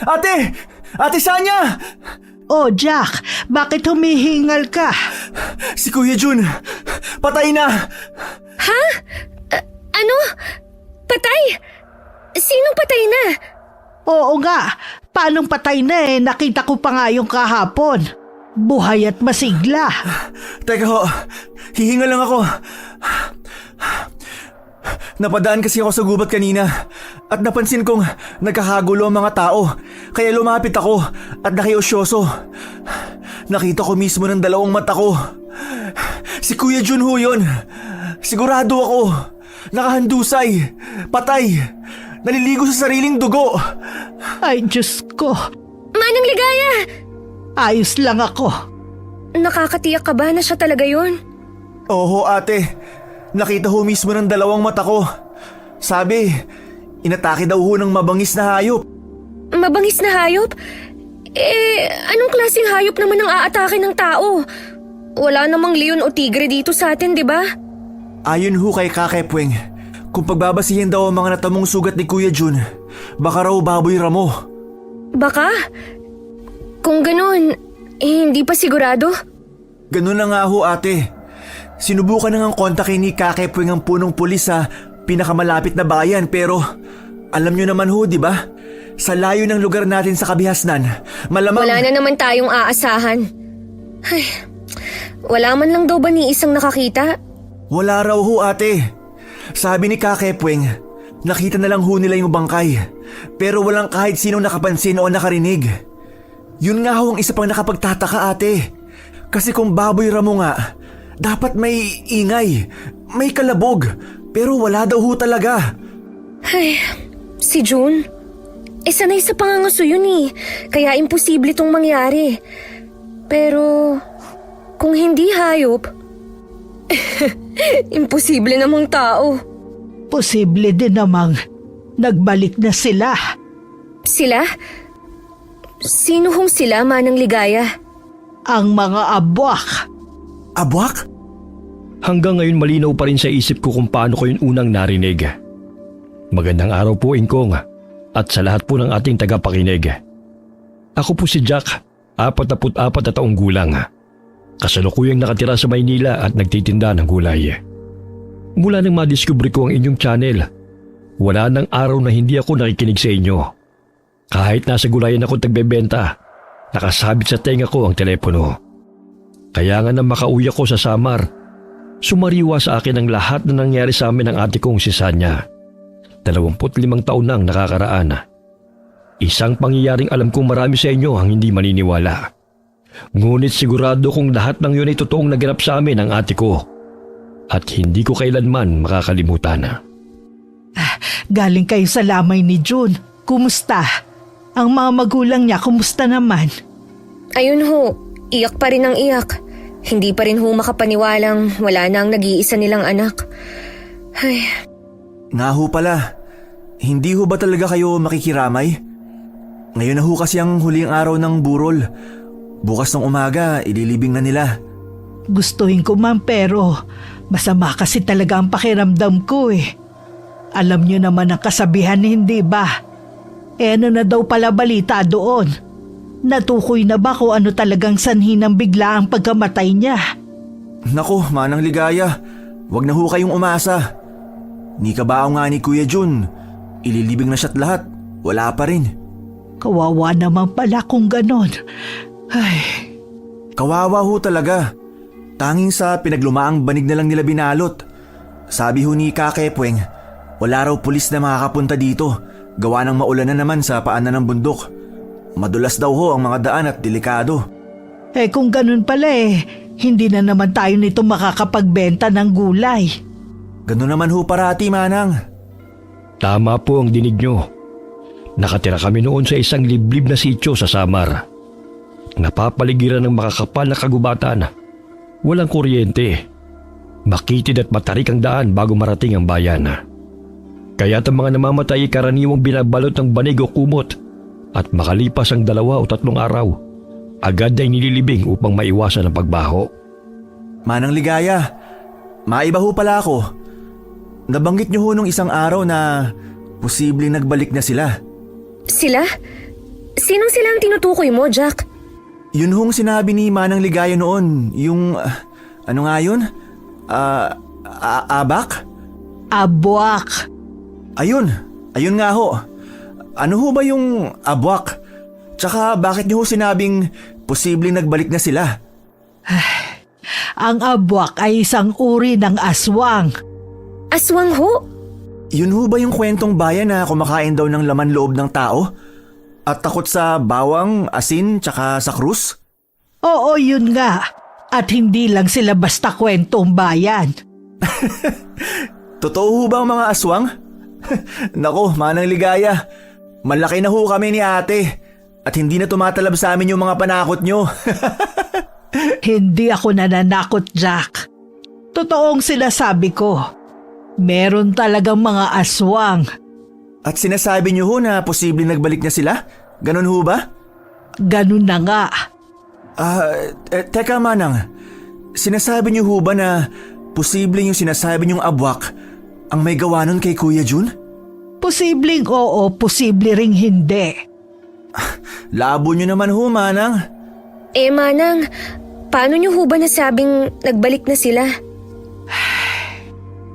Ate! Ate Sanya! Oh, Jack, bakit humihingal ka? Si Kuya Jun, patay na! Ha? Ano? Patay? Sinong patay na? Oo nga, paanong patay na nakita ko pa nga yung kahapon. Buhay at masigla. Teka ho, hihinga lang ako. Napadaan kasi ako sa gubat kanina at napansin kong nagkakagulo ang mga tao. Kaya lumapit ako at nakiusyoso. Nakita ko mismo ng dalawang mata ko. Si Kuya Jun ho yun. Sigurado ako. Nakahandusay. Patay. Naliligo sa sariling dugo. Ay, Diyos ko. Manang Ligaya! Ayos lang ako. Nakakatiyak ka ba na siya talaga yun? Oo ate. Nakita ho mismo ng dalawang mata ko. Sabi, inatake daw ho ng mabangis na hayop. Mabangis na hayop? Anong klaseng hayop naman ang aatake ng tao? Wala namang leon o tigre dito sa atin, di ba? Ayon ho kay Kakepweng, kung pagbabasihin daw ang mga natamong sugat ni Kuya Jun, baka raw baboy ramo. Baka? Kung ganun, hindi pa sigurado? Ganun na nga ho ate. Sinubukan na ngang kontakin ni Kakepweng ang punong pulis sa pinakamalapit na bayan pero alam nyo naman ho, di ba? Sa layo ng lugar natin sa kabihasnan, malamang... Wala na naman tayong aasahan. Ay, wala man lang daw ba ni isang nakakita? Wala raw ho ate. Sabi ni Kakepweng, nakita na lang ho nila yung bangkay. Pero walang kahit sinong nakapansin o nakarinig. Yun nga ho ang isa pang nakapagtataka ate. Kasi kung baboy ramo nga, dapat may ingay, may kalabog, pero wala daw ho talaga. Ay, si June? Sanay sa pangangaso yun kaya imposible itong mangyari. Pero, kung hindi hayop, imposible namang tao. Posible din namang nagbalik na sila. Sila? Sino hong sila, Manang Ligaya? Ang mga abwak. Abwak? Hanggang ngayon malinaw pa rin sa isip ko kung paano ko yun unang narinig. Magandang araw po, Ingkong, at sa lahat po ng ating tagapakinig. Ako po si Jack, 44 na taong gulang. Kasalukuyang nakatira sa Maynila at nagtitinda ng gulay. Mula nang madiskubre ko ang inyong channel, wala nang araw na hindi ako nakikinig sa inyo. Kahit nasa gulayan ako tagbebenta, nakasabit sa tenga ko ang telepono. Kaya nga nang makauwi ako sa Samar, sumariwa sa akin ang lahat na nangyari sa amin ng ate kong si Sanya. 25 taon nang nakakaraan. Isang pangyayaring alam kong marami sa inyo ang hindi maniniwala. Ngunit sigurado kong lahat ng yun ay totoong naganap sa amin ng ate ko. At hindi ko kailanman makakalimutan. Galing kayo sa lamay ni June. Kumusta? Ang mga magulang niya, kumusta naman? Ayun ho, iyak pa rin ang iyak. Hindi pa rin ho makapaniwalang wala na ang nag-iisa nilang anak. Ay. Nga ho pala, hindi ho ba talaga kayo makikiramay? Ngayon na ho kasi ang huling araw ng burol. Bukas ng umaga, ililibing na nila. Gustuhin ko man pero masama kasi talaga ang pakiramdam ko Alam niyo naman ang kasabihan, hindi ba? Ano na daw pala balita doon? Natukoy na ba kung ano talagang sanhi ng biglaang pagkamatay niya? Nako, Manang Ligaya, wag na ho kayong umasa. Ni kabao nga ni Kuya Jun, ililibing na siya't lahat, wala pa rin. Kawawa naman pala kung ganon. Ay. Kawawa ho talaga. Tanging sa pinaglumaang banig na lang nila binalot. Sabi ho ni Kakepweng, wala raw pulis na makakapunta dito, gawa ng maulan na naman sa paanan ng bundok. Madulas daw ho ang mga daan at delikado. Kung ganun pala hindi na naman tayo nito makakapagbenta ng gulay. Ganun naman ho parati, Manang. Tama po ang dinig nyo. Nakatira kami noon sa isang liblib na sityo sa Samar. Napapaligiran ng makakapal na kagubatan. Walang kuryente. Makitid at matarik ang daan bago marating ang bayan. Kaya't ang mga namamatay ay karaniwang binabalot ng banig o kumot at makalipas ang 2 o 3 araw, agad ay nililibing upang maiwasan ang pagbaho. Manang Ligaya, maiba ho pala ako. Nabanggit niyo ho nung isang araw na posibleng nagbalik na sila. Sila? Sinong sila ang tinutukoy mo, Jack? Yun hong sinabi ni Manang Ligaya noon, yung... ano nga yun? Abak? Abwak. Ayun nga ho. Ano ho ba yung abwak? Tsaka bakit niyo ho sinabing posibleng nagbalik na sila? Ang abwak ay isang uri ng aswang. Aswang ho? Yun ho ba yung kwentong bayan na kumakain daw ng laman loob ng tao? At takot sa bawang, asin, tsaka sa krus? Oo, yun nga. At hindi lang sila basta kwentong bayan. Totoo ho ba ang mga aswang? Nako, Manang Ligaya. Malaki na ho kami ni ate. At hindi na tumatalab sa amin yung mga panakot nyo. Hindi ako nananakot, Jack. Totoong sinasabi ko. Meron talagang mga aswang. At sinasabi nyo ho na posibleng nagbalik na sila? Ganon ho ba? Ganun na nga. Teka Manang. Sinasabi nyo ho ba na posibleng yung sinasabi nyong abwak ang may gawa nun kay Kuya Jun? Posibleng oo, posible ring hindi. Labo nyo naman ho, Manang. Manang, paano niyo ho ba nasabing nagbalik na sila?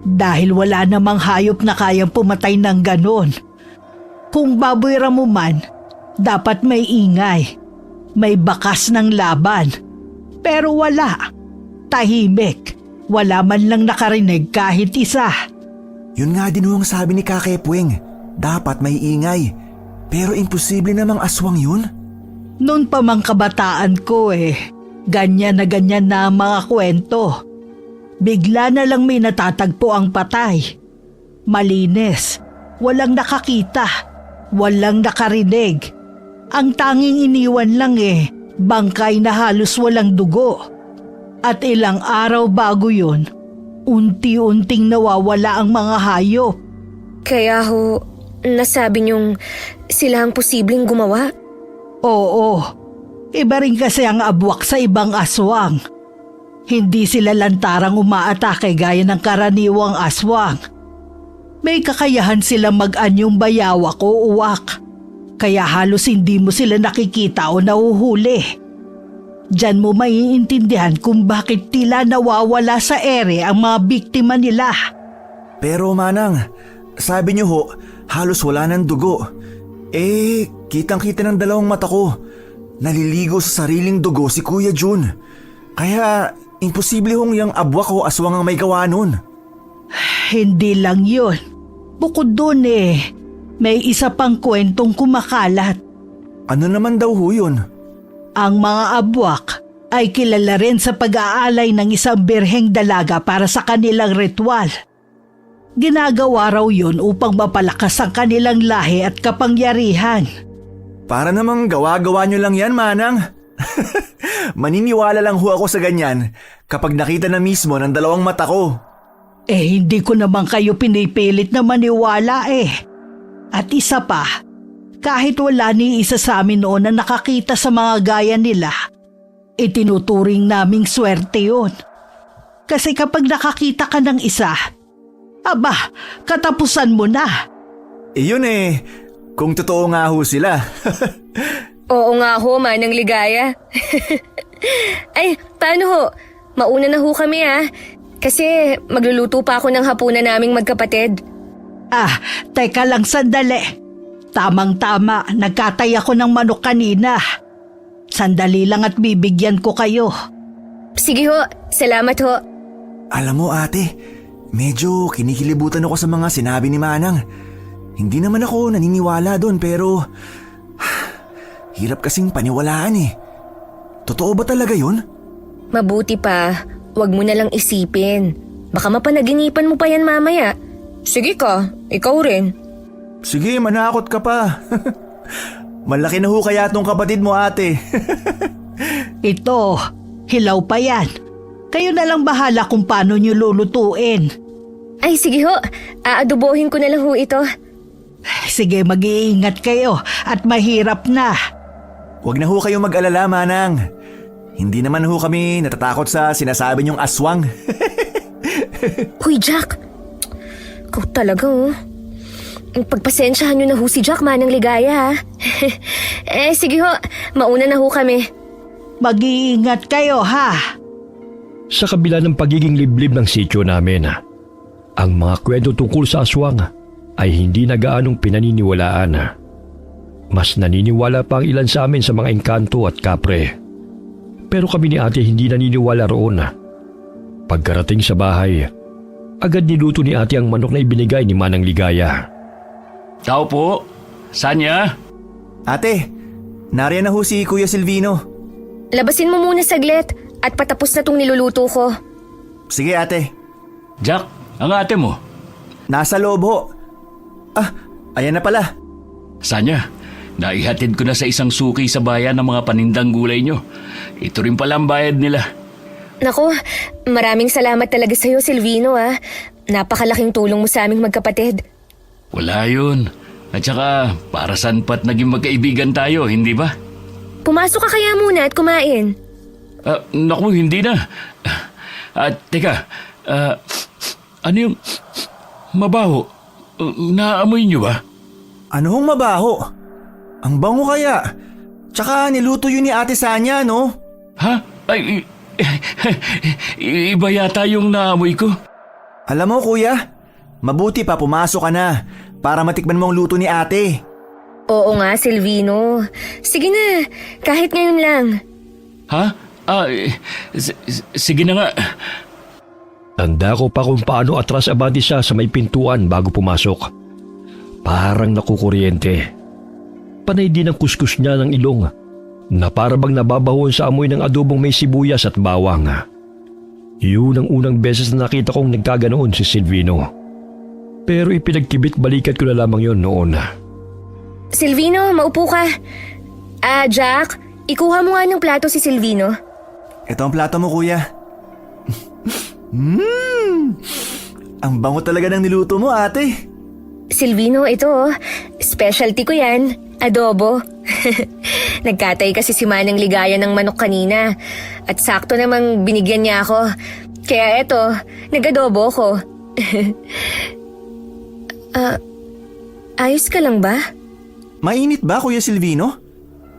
Dahil wala namang hayop na kayang pumatay ng ganon. Kung baboy ramo man, dapat may ingay. May bakas ng laban. Pero wala. Tahimik. Wala man lang nakarinig kahit isa. Yun nga din ho ang sabi ni Kakepweng. Dapat may ingay. Pero imposible namang aswang yun. Noon pa mang kabataan ko ganyan na ang mga kwento. Bigla na lang may natatagpo ang patay. Malinis. Walang nakakita. Walang nakarinig. Ang tanging iniwan lang bangkay na halos walang dugo. At ilang araw bago yun, unti-unting nawawala ang mga hayop. Kaya ho, nasabi niyong sila ang posibleng gumawa? Oo. Iba rin kasi ang abwak sa ibang aswang. Hindi sila lantarang umaatake gaya ng karaniwang aswang. May kakayahan sila mag-anyong bayawak o uwak. Kaya halos hindi mo sila nakikita o nahuhuli. Diyan mo maiintindihan kung bakit tila nawawala sa ere ang mga biktima nila. Pero Manang, sabi niyo ho, halos wala ng dugo. Kitang-kita ng dalawang mata ko. Naliligo sa sariling dugo si Kuya Jun. Kaya imposible hong yung abwak o aswang ang may gawa nun. Hindi lang yun. Bukod dun may isa pang kwentong kumakalat. Ano naman daw ho yun? Ang mga abwak ay kilala rin sa pag-aalay ng isang birheng dalaga para sa kanilang ritual. Ginagawa raw yun upang mapalakas ang kanilang lahi at kapangyarihan. Para namang gawa-gawa nyo lang yan, Manang. Maniniwala lang ho ako sa ganyan kapag nakita na mismo ng dalawang mata ko. Hindi ko naman kayo pinipilit na maniwala At isa pa, kahit wala ni isa sa amin noon na nakakita sa mga gaya nila, itinuturing naming swerte yun. Kasi kapag nakakita ka ng isa, katapusan mo na. Yun kung totoo nga ho sila. Oo nga ho, Manang Ligaya. Ay, paano ho? Mauna na ho kami Kasi magluluto pa ako ng hapunan naming magkapatid. Teka lang sandali. Tamang-tama, nagkatay ako ng manok kanina. Sandali lang at bibigyan ko kayo. Sige ho, salamat ho. Alam mo ate, medyo kinikilibutan ako sa mga sinabi ni Manang. Hindi naman ako naniniwala doon pero hirap kasing paniwalaan Totoo ba talaga yun? Mabuti pa, wag mo na lang isipin. Baka mapanaginipan mo pa yan mamaya. Sige ka, ikaw rin. Sige, manakot ka pa. Malaki na ho kaya tong kapatid mo ate. Ito, hilaw pa yan. Kayo na lang bahala kung paano nyo lulutuin. Ay sige ho, aadobohin ko na lang ho ito. Sige, mag-iingat kayo at mahirap na. Huwag na ho kayong mag-alala, Manang. Hindi naman ho kami natatakot sa sinasabi niyong aswang. Huy Jack, ikaw talaga Pagpasensyahan nyo na ho si Jack, Manang Ligaya ha. Sige ho, mauna na ho kami. Mag-iingat kayo ha. Sa kabila ng pagiging liblib ng sityo namin, ang mga kwento tungkol sa aswang ay hindi na gaanong pinaniniwalaan. Mas naniniwala pa ang ilan sa amin sa mga engkanto at kapre. Pero kami ni ate hindi naniniwala roon. Pagkarating sa bahay, agad niluto ni ate ang manok na ibinigay ni Manang Ligaya. Tao po, saan niya? Ate, nariyan na ho si Kuya Silvino. Labasin mo muna saglit at patapos na tong niluluto ko. Sige ate, Jack, ang ate mo. nasa loob ho. Ayan na pala. Saan niya? Naihatid ko na sa isang suki sa bayan ng mga panindang gulay niyo. Ito rin pala ang bayad nila. Naku, maraming salamat talaga sa'yo, Silvino ha. Napakalaking tulong mo sa aming magkapatid. Wala yun. At saka, para saan pa't naging magkaibigan tayo, hindi ba? Pumasok ka kaya muna at kumain. Naku, hindi na. Teka, ano yung mabaho? Naamoy niyo ba? Ano hong mabaho? Ang bango kaya. Tsaka niluto yun ni Ate Sanya, no? Ha? Ay, iba yata yung naamoy ko. Alam mo kuya, mabuti pa pumasok ka na para matikman mo ang luto ni ate. Oo nga, Silvino. Sige na, kahit ngayon lang. Ha? Sige na nga. Tanda ko pa kung paano atras abante siya sa may pintuan bago pumasok. Parang nakukuryente. Panay din ang kuskus niya ng ilong na para bang nababahon sa amoy ng adobong may sibuyas at bawang. Yun ang unang beses na nakita kong nagkaganoon si Silvino. Pero ipinagkibit balikat ko na lamang yon noon. Silvino, maupo ka. Jack, ikuha mo nga ng plato si Silvino. Ito ang plato mo kuya. Ang bango talaga ng niluto mo ate. Silvino, ito specialty ko yan, adobo. Nagkatay kasi si Manang Ligaya ng manok kanina at sakto namang binigyan niya ako. Kaya eto, nag-adobo ko. Ayos ka lang ba? Mainit ba Kuya Silvino?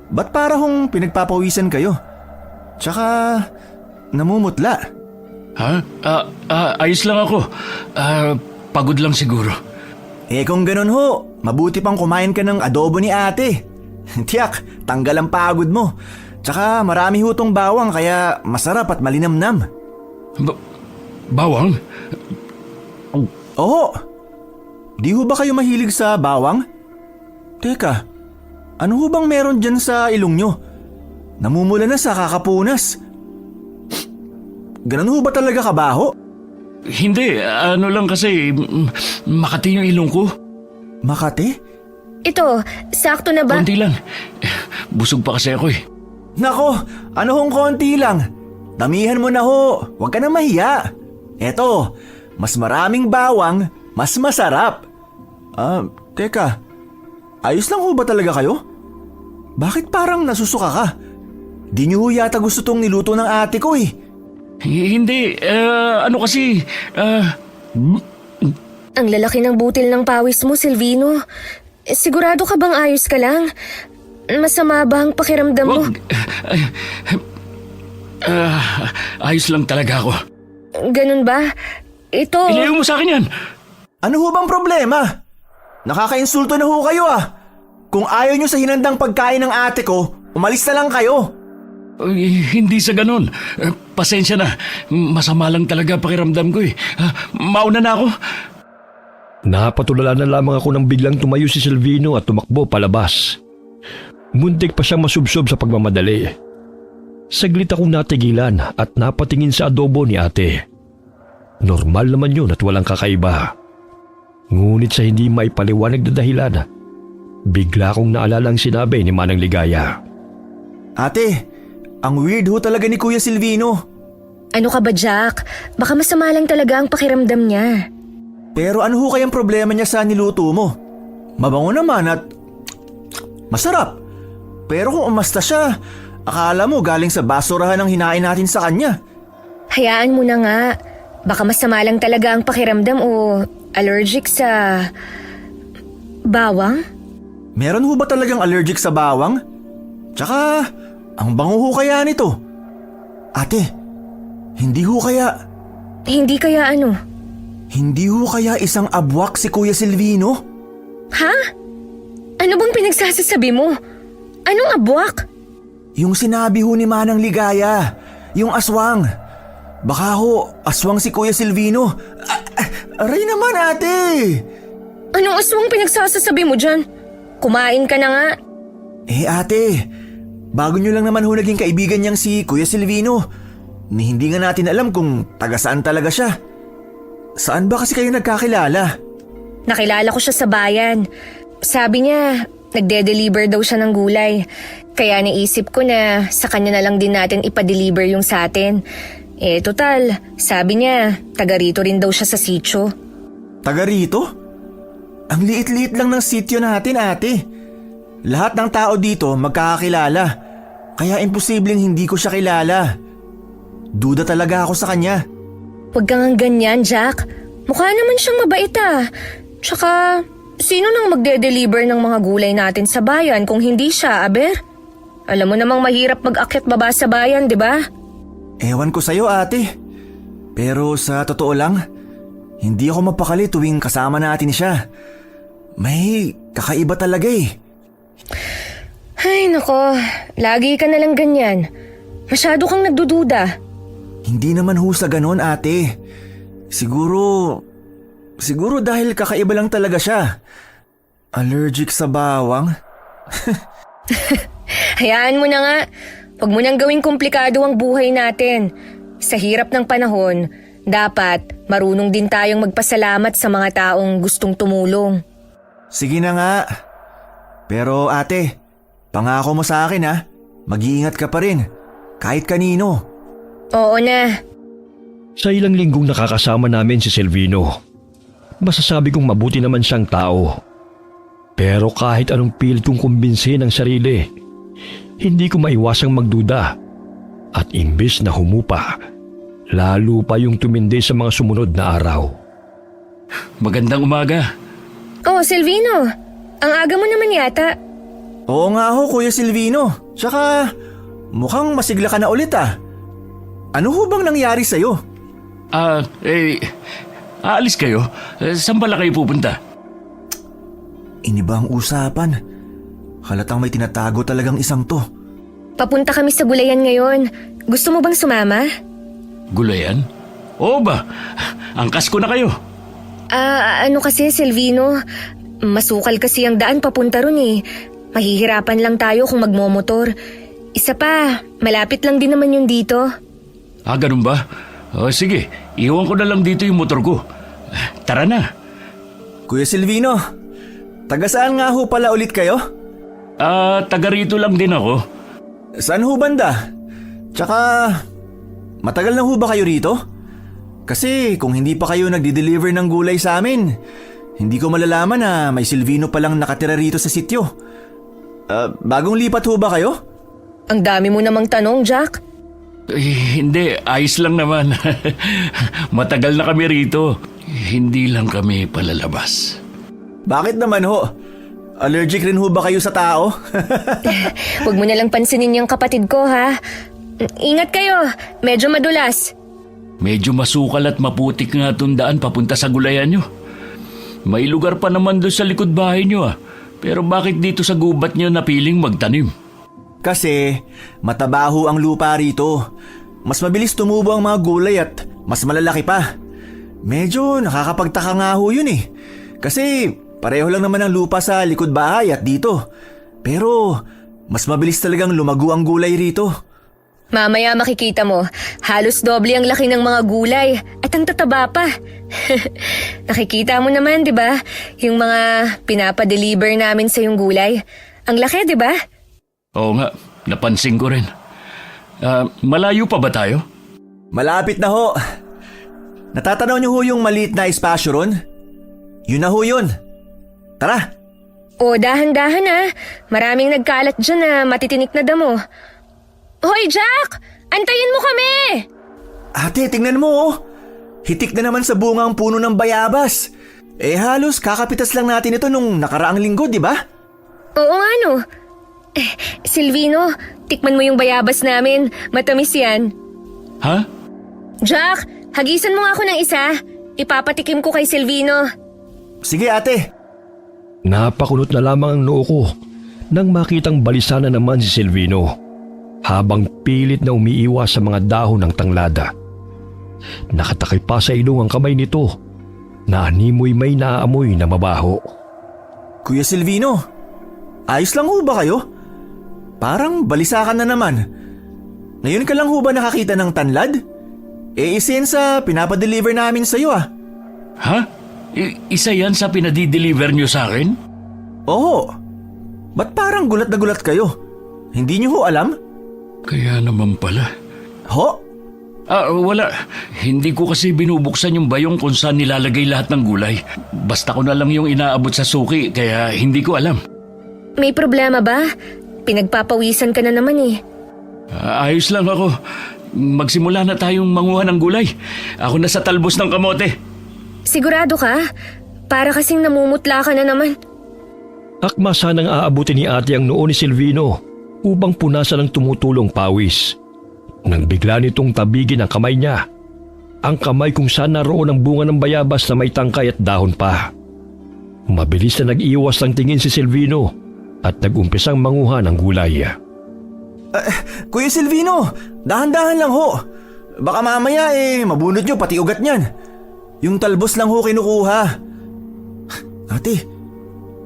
Ba't para hong pinagpapawisan kayo? Tsaka namumutla. Ha? Ayos lang ako. Pagod lang siguro. Kung ganun ho, mabuti pang kumain ka ng adobo ni ate. Tiyak, tanggal ang pagod mo. Tsaka marami ho tong bawang kaya masarap at malinamnam. Bawang? Oo. Di ho ba kayo mahilig sa bawang? Teka, ano ho bang meron dyan sa ilong nyo? Namumula na sa kakapunas. Ganun ho ba talaga kabaho? Hindi, ano lang kasi makati yung ilong ko. Makati? Ito, sakto na ba? Konti lang. Busog pa kasi ako eh. Nako, ano hong konti lang? Damihan mo na ho, huwag ka na mahiya. Eto, mas maraming bawang, mas masarap. Teka, ayos lang ho ba talaga kayo? Bakit parang nasusuka ka? Di niyo ho yata gusto tong niluto ng ate ko eh. Hindi, ano kasi, Ang lalaki ng butil ng pawis mo, Silvino. Sigurado ka bang ayos ka lang? Masama ba ang pakiramdam mo? wag. Ayos lang talaga ako. Ganun ba? Ito... Ilayo mo sa akin yan. Ano ho bang problema? Nakaka-insulto na ho kayo ah. Kung ayaw nyo sa hinandang pagkain ng ate ko, umalis na lang kayo. Hindi sa ganun. Pasensya na. Masama lang talaga pakiramdam ko eh. Mauna na ako. Napatulala na lamang ako nang biglang tumayo si Silvino at tumakbo palabas. Muntik pa siyang masubsob sa pagmamadali. Saglit akong natigilan at napatingin sa adobo ni ate. Normal naman yun at walang kakaiba. Ngunit sa hindi maipaliwanag na dahilan, bigla kong naalala ang sinabi ni Manang Ligaya. Ate, ang weird ho talaga ni Kuya Silvino. Ano ka ba, Jack? Baka masama lang talaga ang pakiramdam niya. Pero ano ho kayang problema niya sa niluto mo? Mabango naman at masarap. Pero kung umasta siya, akala mo galing sa basurahan ang hinain natin sa kanya. Hayaan mo na nga. Baka masama lang talaga ang pakiramdam o allergic sa... Bawang? Meron ho ba talagang allergic sa bawang? Tsaka, ang bango ho kaya nito? Ate, hindi ho kaya... Hindi kaya ano? Hindi ho kaya isang abwak si Kuya Silvino? Ha? Ano bang pinagsasasabi mo? Anong abwak? Yung sinabi ho ni Manang Ligaya, yung aswang. Baka ho, aswang si Kuya Silvino. Aray naman ate! Anong aswang pinagsasasabi mo dyan? Kumain ka na nga. Eh ate, bago nyo lang naman ho naging kaibigan niyang si Kuya Silvino. Ni hindi nga natin alam kung taga saan talaga siya. Saan ba kasi kayo nagkakilala? Nakilala ko siya sa bayan. Sabi niya, nagde-deliver daw siya ng gulay. Kaya naisip ko na sa kanya na lang din natin ipa-deliver yung sa atin. Eh total, sabi niya, taga rito rin daw siya sa sitio. Taga rito? Ang liit-liit lang ng sityo natin ate. Lahat ng tao dito magkakakilala. Kaya imposibleng hindi ko siya kilala. Duda talaga ako sa kanya. Huwag kang ganyan, Jack. Mukha naman siyang mabait ah. Tsaka, sino nang magde-deliver ng mga gulay natin sa bayan kung hindi siya, aber? Alam mo namang mahirap mag-akyat baba sa bayan, di ba? Ewan ko sa'yo ate. Pero sa totoo lang, hindi ako mapakali tuwing kasama natin siya. May kakaiba talaga eh. Ay nako, lagi ka nalang ganyan. Masyado kang nagdududa. Hindi naman ho sa ganon ate. Siguro dahil kakaiba lang talaga siya. Allergic sa bawang? Hayaan mo na nga. Huwag mo nang gawing komplikado ang buhay natin. Sa hirap ng panahon, dapat marunong din tayong magpasalamat sa mga taong gustong tumulong. Sige na nga. Pero ate, pangako mo sa akin ha. Mag-iingat ka pa rin. Kahit kanino. Oo na. Sa ilang linggong nakakasama namin si Silvino, masasabi kong mabuti naman siyang tao. Pero kahit anong pilit kong kumbinsin ang sarili, hindi ko maiwasang magduda. At imbes na humupa, lalo pa yung tumindi sa mga sumunod na araw. Magandang umaga. Oh, Silvino. Ang aga mo naman yata. Oo nga ho Kuya Silvino. Tsaka mukhang masigla ka na ulit ah. Ano ho bang nangyari sa'yo? Aalis kayo? Saan pala kayo pupunta? Iniba ang usapan. Halatang may tinatago talagang isang to. Papunta kami sa gulayan ngayon. Gusto mo bang sumama? Gulayan? Oo ba? Angkas ko na kayo. Ano kasi, Silvino? Masukal kasi ang daan papunta ron eh. Mahihirapan lang tayo kung magmomotor. Isa pa, malapit lang din naman yun dito. Ganun ba? Sige, iwan ko na lang dito yung motor ko. Tara na. Kuya Silvino, taga saan nga ho pala ulit kayo? Taga rito lang din ako. Saan ho banda? Tsaka, matagal na ho ba kayo rito? Kasi kung hindi pa kayo nagdi-deliver ng gulay sa amin, hindi ko malalaman na may Silvino palang nakatira rito sa sityo. Bagong lipat ho ba kayo? Ang dami mo namang tanong, Jack. Hindi, ayos lang naman. Matagal na kami rito. Hindi lang kami palalabas. Bakit naman ho? Allergic rin ho ba kayo sa tao? Huwag mo nalang pansinin yung kapatid ko, ha? Ingat kayo, medyo madulas. Medyo masukal at maputik nga itong daan papunta sa gulayan nyo. May lugar pa naman doon sa likod bahay nyo Pero bakit dito sa gubat nyo napiling magtanim? Kasi matabaho ang lupa rito. Mas mabilis tumubo ang mga gulay at mas malalaki pa. Medyo nakakapagtaka nga ho yun eh. Kasi pareho lang naman ang lupa sa likod bahay at dito. Pero mas mabilis talagang lumago ang gulay rito. Mamaya makikita mo, halos doble ang laki ng mga gulay at ang tataba pa. Nakikita mo naman, di ba? Yung mga pinapadeliver namin sa yung gulay. Ang laki, di ba? Oo nga, napansin ko rin. Malayo pa ba tayo? Malapit na ho. Natatanaw niyo ho yung maliit na espasyo ron? Yun na ho yun. Tara! O, dahan-dahan ha. Maraming nagkalat dyan na matitinik na damo. Hoy, Jack! Antayin mo kami! Ate, tingnan mo oh. Hitik na naman sa bunga ang puno ng bayabas. Halos kakapitas lang natin ito nung nakaraang linggo, di ba? Oo nga no. Silvino, tikman mo yung bayabas namin. Matamis yan. Ha? Jack, hagisan mo nga ako ng isa. Ipapatikim ko kay Silvino. Sige ate. Napakunot na lamang ang noo ko nang makitang balisa na naman si Silvino habang pilit na umiiwas sa mga dahon ng tanglada. Nakatakay pa sa ilong ang kamay nito na animoy may naaamoy na mabaho. Kuya Silvino, ayos lang ho ba kayo? Parang balisa ka na naman. Ngayon ka lang ho ba nakakita ng tanlad? Isin sa pinapadeliver namin sa'yo ah. Ha? Isa yan sa pinadi-deliver nyo sa akin? Oo. Ba't parang gulat na gulat kayo? Hindi niyo ho alam? Kaya naman pala. Ho? Wala. Hindi ko kasi binubuksan yung bayong kung saan nilalagay lahat ng gulay. Basta ko na lang yung inaabot sa suki, kaya hindi ko alam. May problema ba? Pinagpapawisan ka na naman eh. Ayos lang ako. Magsimula na tayong manguha ng gulay. Ako na sa talbos ng kamote. Sigurado ka? Para kasing namumutla ka na naman. Akma sanang aabutin ni ate ang noo ni Silvino upang punasan ng tumutulong pawis. Nang bigla nitong tabigin ang kamay niya, ang kamay kung saan naroon ang bunga ng bayabas na may tangkay at dahon pa. Mabilis na nag-iwas ng tingin si Silvino at nag-umpisang manguha ng gulay. Kuya Silvino, dahan-dahan lang ho. Baka mamaya mabunot nyo pati ugat niyan. Yung talbos lang ho kinukuha. Ate,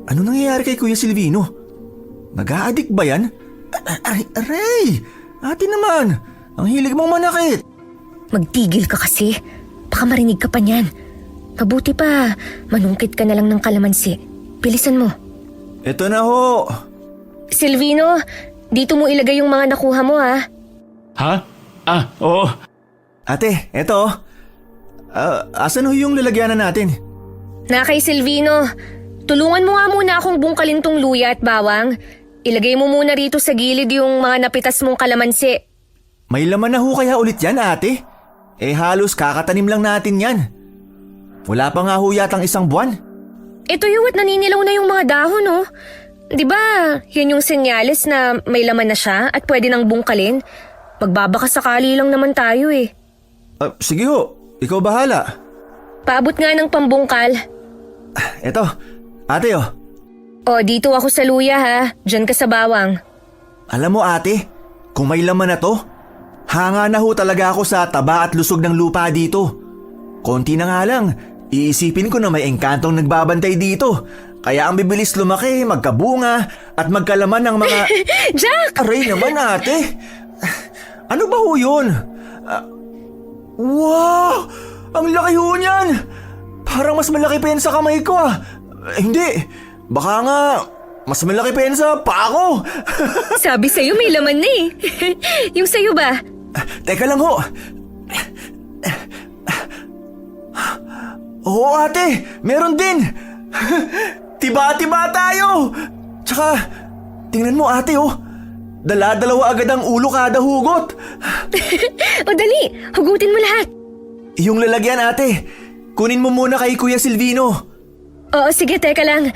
ano nangyayari kay Kuya Silvino? Nag-a-addict ba yan? Aray! Ate naman, ang hilig mong manakit. Magtigil ka kasi. Baka marinig ka pa niyan. Mabuti pa, manungkit ka na lang ng kalamansi. Bilisan mo. Eto na ho. Silvino, dito mo ilagay yung mga nakuha mo ha. Ha? Oo. Ate, eto. Asan ho yung lalagyanan natin? Na kay Silvino, tulungan mo nga muna akong bungkalin tong luya at bawang. Ilagay mo muna rito sa gilid yung mga napitas mong kalamansi. May laman na ho kaya ulit yan, ate? Halos kakatanim lang natin yan. Wala pa nga ho yatang isang buwan. Ito yung at naninilaw na yung mga dahon oh. Di ba, yan yung senyales na may laman na siya at pwede nang bungkalin? Magbabaka sakali lang naman tayo eh. Sige ho, ikaw bahala. Paabot nga ng pambungkal. Eto, ate oh. O, dito ako sa luya ha. Diyan ka sa bawang. Alam mo ate, kung may laman na to, hanga na ho talaga ako sa taba at lusog ng lupa dito. Konti na nga lang, iisipin ko na may engkantong nagbabantay dito. Kaya ang bibilis lumaki, magkabunga at magkalaman ng mga... Jack! Aray naman ate! Ano ba ho yun? Wow! Ang laki ho niyan! Parang mas malaki pa yan sa kamay ko ah. Hindi, baka nga mas malaki pa yan sa paa ko. Sabi sa'yo may laman na eh. Yung sa'yo ba? Teka lang ho. Oo ate, meron din. Tiba-tiba tayo. Tsaka, tingnan mo ate oh. Dala-dalawa agad ang ulo kada hugot. O dali, hugutin mo lahat. Yung lalagyan ate, kunin mo muna kay Kuya Silvino. Oo, sige, teka lang.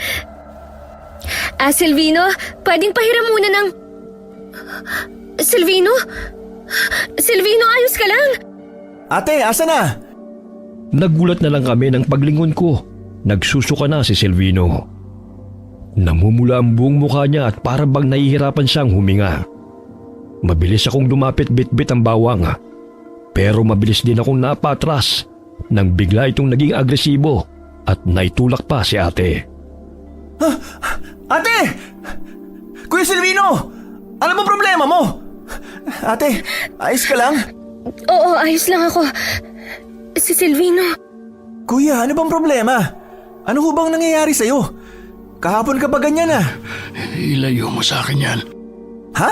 Silvino, pwedeng pahiram muna ng... Silvino? Silvino, ayos ka lang? Ate, asa na? Nagulat na lang kami ng paglingon ko. Nagsusuka na si Silvino. Namumula ang buong mukha niya at para bang nahihirapan siyang huminga. Mabilis akong lumapit bitbit ang bawang. Pero mabilis din akong napatras nang bigla itong naging agresibo at naitulak pa si ate. Ate! Kuya Silvino! Ano ba problema mo? Ate, ayos ka lang? Oo, ayos lang ako. Si Silvino. Kuya, ano bang problema? Ano ho bang nangyayari sa'yo? Kahapon ka pa ganyan ah. Ilayo mo sa akin yan. Ha?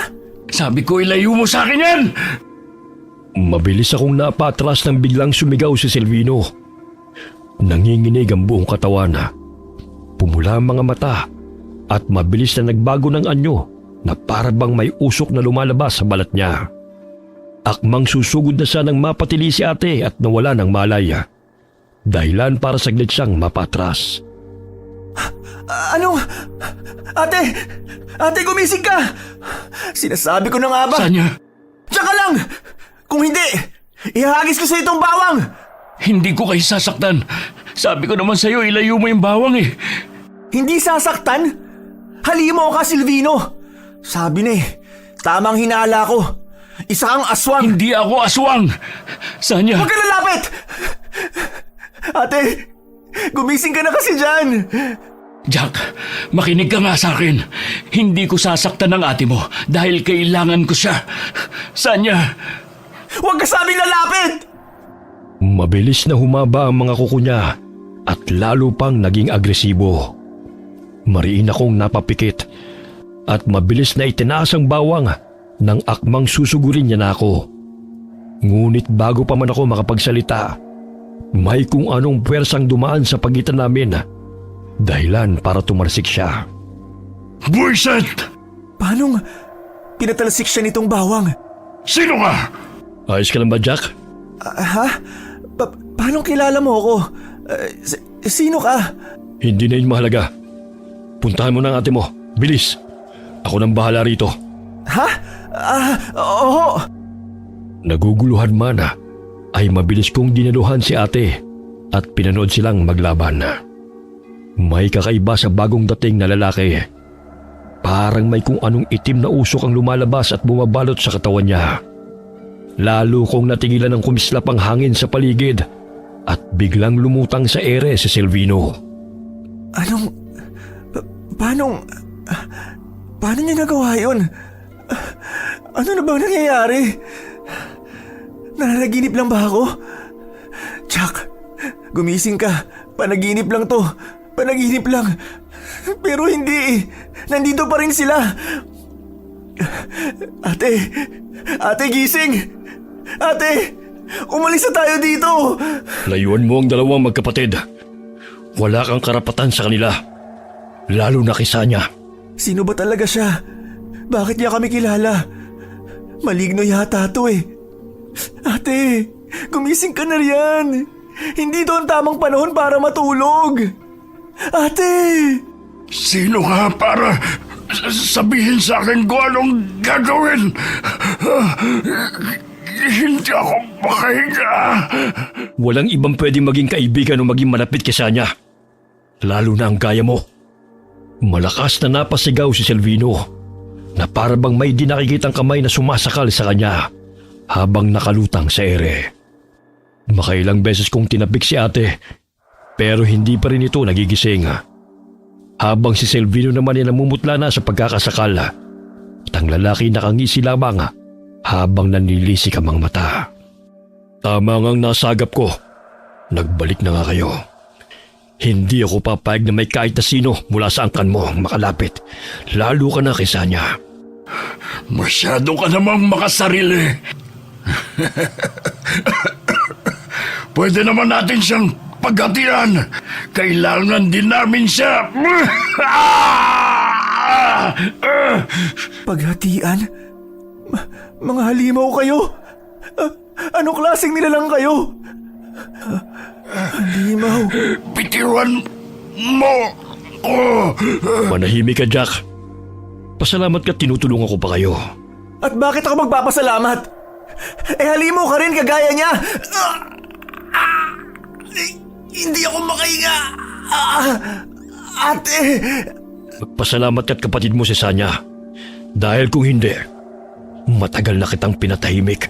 Sabi ko ilayo mo sa akin yan! Mabilis akong napatras nang biglang sumigaw si Silvino. Nanginginig ang buong katawan. Pumula ang mga mata at mabilis na nagbago ng anyo na para bang may usok na lumalabas sa balat niya. Akmang susugod na siya nang mapatili si ate at nawala ng malay. Dahilan para saglit siyang mapatras. Anong... Ate! Ate, gumising ka! Sinasabi ko na nga ba? Sanya, Tsaka lang! Kung hindi, ihahagis ko sa itong bawang! hindi ko kayo sasaktan. Sabi ko naman sa'yo, ilayo mo yung bawang eh. Hindi sasaktan? Halimo ka, Silvino! Sabi na tamang hinala ko. Isa kang aswang! Hindi ako aswang. Sanya, Huwag ka lalapit! Ate, gumising ka na kasi dyan! Jack, makinig ka nga sa akin. Hindi ko sasaktan ng ate mo dahil kailangan ko siya. Sanya, Huwag ka sabing lalapit! Mabilis na humaba ang mga kuko niya at lalo pang naging agresibo. Mariin akong napapikit at mabilis na itinaas ang bawang nang akmang susugurin niya na ako. Ngunit bago pa man ako makapagsalita, may kung anong puwersang dumaan sa pagitan namin. Dahilan para tumarsik siya. buwisit! Paanong pinatalsik siya nitong bawang? Sino ka? Ayos ka lang ba, Jack? Ha? Paano kilala mo ako? Sino ka? Hindi na yun mahalaga. Puntahan mo na ang ate mo. Bilis. Ako nang bahala rito. Ha? Oo. Naguguluhan man ay mabilis kong dinaluhan si ate at pinanood silang maglaban. May kakaiba sa bagong dating na lalaki. Parang may kung anong itim na usok ang lumalabas at bumabalot sa katawan niya. Lalo kong natigilan ng kumislap ang hangin sa paligid at biglang lumutang sa ere si Silvino. Paano niya nagawa yun? Ano na bang nangyayari? Nananaginip lang ba ako? Jack, gumising ka. Panaginip lang to. Panaginip lang. Pero hindi. Nandito pa rin sila. Ate, gising! Ate, umalis na tayo dito! Layuan mo ang dalawang magkapatid. Wala kang karapatan sa kanila. Lalo na kay Sanya. Sino ba talaga siya? Bakit niya kami kilala? Maligno yata to eh. Ate, gumising ka na riyan. Hindi to ang tamang panahon para matulog. Ate! Sino ka para sabihin sa akin kung anong gagawin? Hindi ako makahinga. Walang ibang pwedeng maging kaibigan o maging malapit kay Sanya. Lalo na ang gaya mo. Malakas na napasigaw si Silvino na para bang may di nakikitang kamay na sumasakal sa kanya habang nakalutang sa ere. Makailang beses kong tinapik si ate pero hindi pa rin ito nagigising. Habang si Silvino naman ay namumutla na sa pagkakasakal at ang lalaki nakangisi lamang habang nanilisik ang mga mata. Tama ngang nasagap ko. Nagbalik na nga kayo. Hindi ako papayag na may kahit na sino mula sa angkan mo makalapit. Lalo ka na kay Sanya. Masyado ka namang makasarili. Pwede naman natin siyang paghatian. Kailangan din namin siya. Paghatian? Mga halimaw kayo? Anong klaseng nilalang kayo? Halimaw? Bitiwan mo ko. Manahimik ka, Jack. Pasalamat ka tinutulungan ko pa kayo. At bakit ako magpapasalamat? Halimaw ka rin kagaya niya. Hindi ako makahinga. Ate! Magpasalamat ka't kapatid mo si Sanya. Dahil kung hindi, matagal na kitang pinatahimik.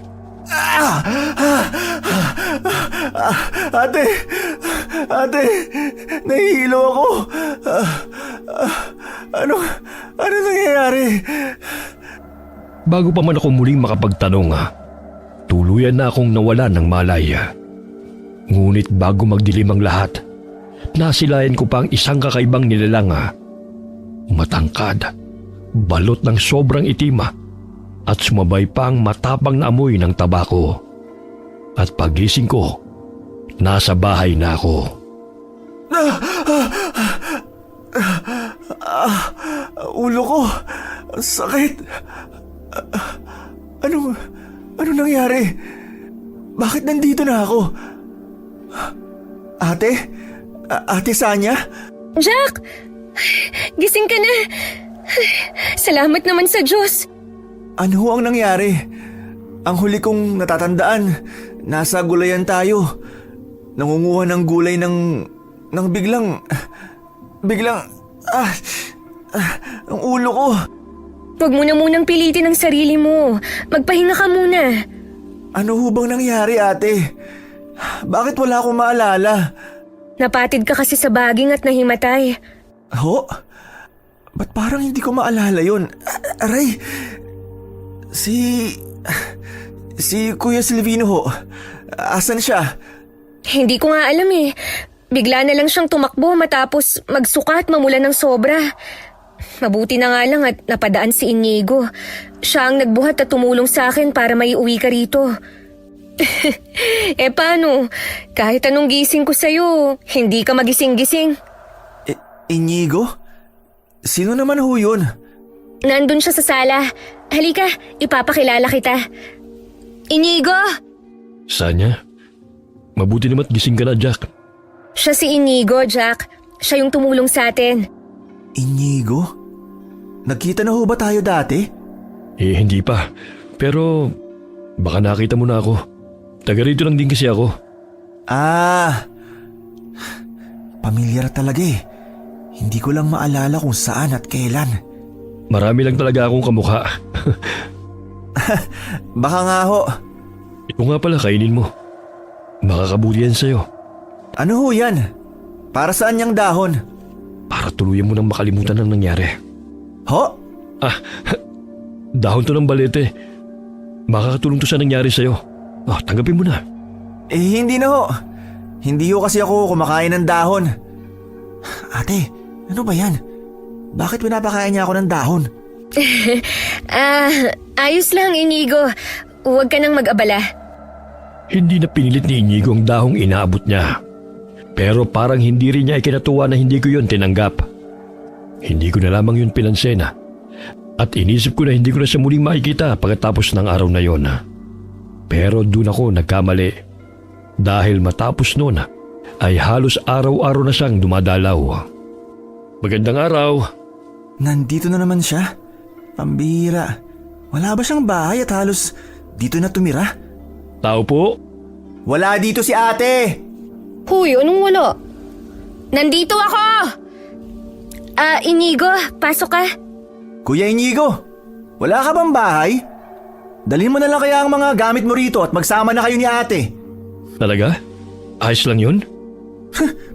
Ate, nahihilo ako. Ano nangyayari? Bago pa man ako muling makapagtanong, tuluyan na akong nawala ng malay. Ngunit bago magdilim ang lahat, nasilayan ko pa ang isang kakaibang nilalang. Matangkad, balot ng sobrang itim at sumabay pa ang matapang na amoy ng tabako. At pagising ko, nasa bahay na ako. Ulo ko, sakit. Ano nangyari? Bakit nandito na ako? Ate? Ate Sanya? Jack! Gising ka na! Salamat naman sa Diyos! Ano ho ang nangyari? Ang huli kong natatandaan, nasa gulayan tayo. Nangunguha ng gulay ng biglang... ang ulo ko. Huwag mo na munang pilitin ang sarili mo. Magpahinga ka muna. Ano ho bang nangyari, ate? Bakit wala akong maalala? Napatid ka kasi sa baging at nahimatay. Ho? Ba't parang hindi ko maalala yun? Aray! Si Kuya Silvino ho. Asan siya? Hindi ko nga alam eh. Bigla na lang siyang tumakbo matapos magsuka at mamula ng sobra. Mabuti na nga lang at napadaan si Inigo. Siya ang nagbuhat at tumulong sa akin para maiuwi ka rito. Paano? Kahit anong gising ko sa'yo, hindi ka magising-gising. Inigo? Sino naman ho yun? Nandun siya sa sala. Halika, ipapakilala kita. Inigo! Sanya, mabuti naman gising ka na, Jack. Siya si Inigo, Jack. Siya yung tumulong sa atin. Inigo? Nagkita na ho ba tayo dati? Hindi pa. Pero baka nakita mo na ako. Taga rito lang din kasi ako. Pamilyar talaga eh. Hindi ko lang maalala kung saan at kailan. Marami lang talaga akong kamukha. Baka nga ho. Ito nga pala, kainin mo. Makakabuti yan sa'yo. Ano ho yan? Para saan niyang dahon? Para tuluyan mo nang makalimutan ang nangyari. Ho? Dahon to ng balete. Makakatulong to sa nangyari sa'yo. Tanggapin mo na. Hindi na ho. Hindi ho kasi ako kumakain ng dahon. Ate, ano ba yan? Bakit pinapakain niya ako ng dahon? Ayos lang, Inigo. Huwag ka nang mag-abala. Hindi na pinilit ni Inigo ang dahong inaabot niya. Pero parang hindi rin niya ikinatuwa na hindi ko yun tinanggap. Hindi ko na lamang yun pinansin. At inisip ko na hindi ko na siya muling makikita pagkatapos ng araw na yon. Pero doon ako nagkamali. Dahil matapos noon ay halos araw-araw na siyang dumadalaw. Magandang araw. Nandito na naman siya? Pambihira. Wala ba siyang bahay at halos dito na tumira? Tao po? Wala dito si ate! Huy, anong wala? Nandito ako! Inigo, pasok ka. Kuya Inigo, wala ka bang bahay? Dalhin mo na lang kaya ang mga gamit mo rito at magsama na kayo ni ate. Talaga? Ayos lang yun?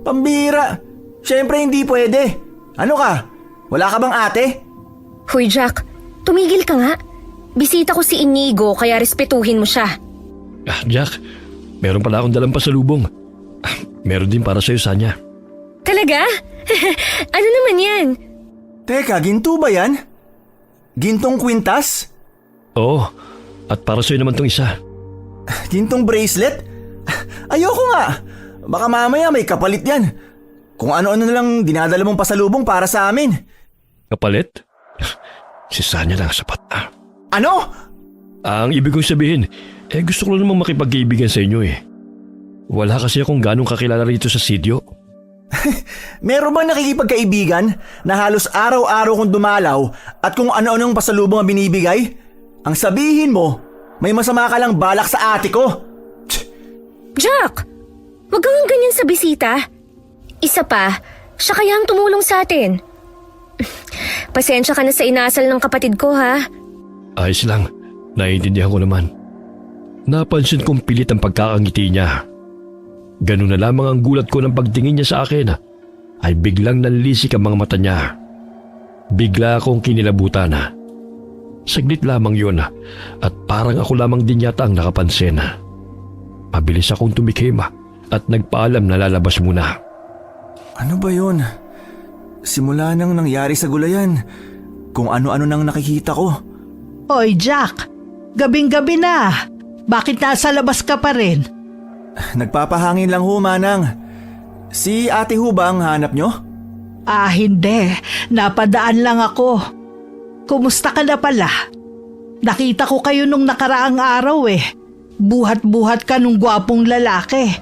Pambihira. Siyempre hindi pwede. Ano ka? Wala ka bang ate? Huy, Jack, tumigil ka nga. Bisita ko si Inigo kaya respetuhin mo siya. Jack, meron pala akong dalang pasalubong. Meron din para sa'yo, Sanya. Talaga? Ano naman yan? Teka, ginto ba yan? Gintong kwintas? Oo, at para sa'yo naman tong isa. Gintong bracelet? Ayoko nga. Baka mamaya may kapalit yan. Kung ano-ano na lang dinadala mong pasalubong para sa amin. Kapalit? Si Sanya lang sapat na. Ano? Ang ibig kong sabihin, gusto ko lang namang makipag-iibigan sa inyo eh. Wala kasi akong ganong kakilala rito sa sitio. Meron bang nakikipagkaibigan na halos araw-araw kong dumalaw at kung ano-anong pasalubong ang binibigay? Ang sabihin mo, may masama ka lang balak sa ate ko. Jack, wag kang ganyan sa bisita. Isa pa, siya kaya ang tumulong sa atin. Pasensya ka na sa inasal ng kapatid ko, ha? Ayos lang, naiintindihan ko naman. Napansin kong pilit ang pagkakangiti niya. Ganun na lamang ang gulat ko ng pagtingin niya sa akin ay biglang nanlisik ang mga mata niya. Bigla akong kinilabutan. Saglit lamang yun at parang ako lamang din yata ang nakapansin. Mabilis akong tumikhim at nagpaalam na lalabas muna. Ano ba yun? Simula nang nangyari sa gulayan, kung ano-ano nang nakikita ko. Oy, Jack, gabing-gabi na. Bakit nasa labas ka pa rin? Nagpapahangin lang ho, Manang. Si ate ho ba ang hanap nyo? Hindi. Napadaan lang ako. Kumusta ka na pala? Nakita ko kayo nung nakaraang araw eh. Buhat-buhat ka nung gwapong lalaki.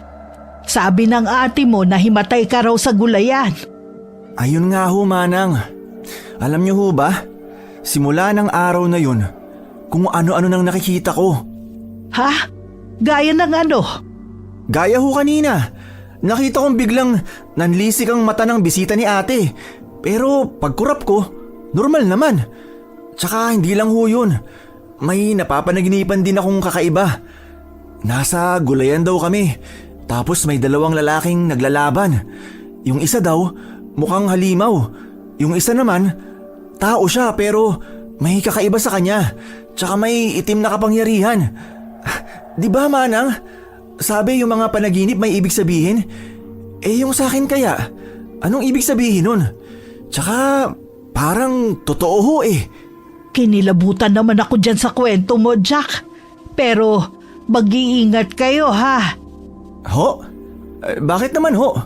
Sabi ng ate mo na himatay ka raw sa gulayan. Ayun nga ho, Manang. Alam niyo ho ba, simula ng araw na yun, kung ano-ano nang nakikita ko. Ha? Gaya ng ano? Gaya ho kanina, nakita kong biglang nanlisik ang mata ng bisita ni ate. Pero pagkurap ko, normal naman. Tsaka hindi lang ho yun. May napapanaginipan din akong kakaiba. Nasa gulayan daw kami. Tapos may dalawang lalaking naglalaban. Yung isa daw, mukhang halimaw. Yung isa naman, tao siya pero may kakaiba sa kanya. Tsaka may itim na kapangyarihan. Di ba, Manang? Sabi yung mga panaginip may ibig sabihin. Eh yung sa akin kaya, anong ibig sabihin nun? Tsaka parang totoo ho eh. Kinilabutan naman ako dyan sa kwento mo, Jack. Pero mag-iingat kayo, ha? Ho? Bakit naman ho?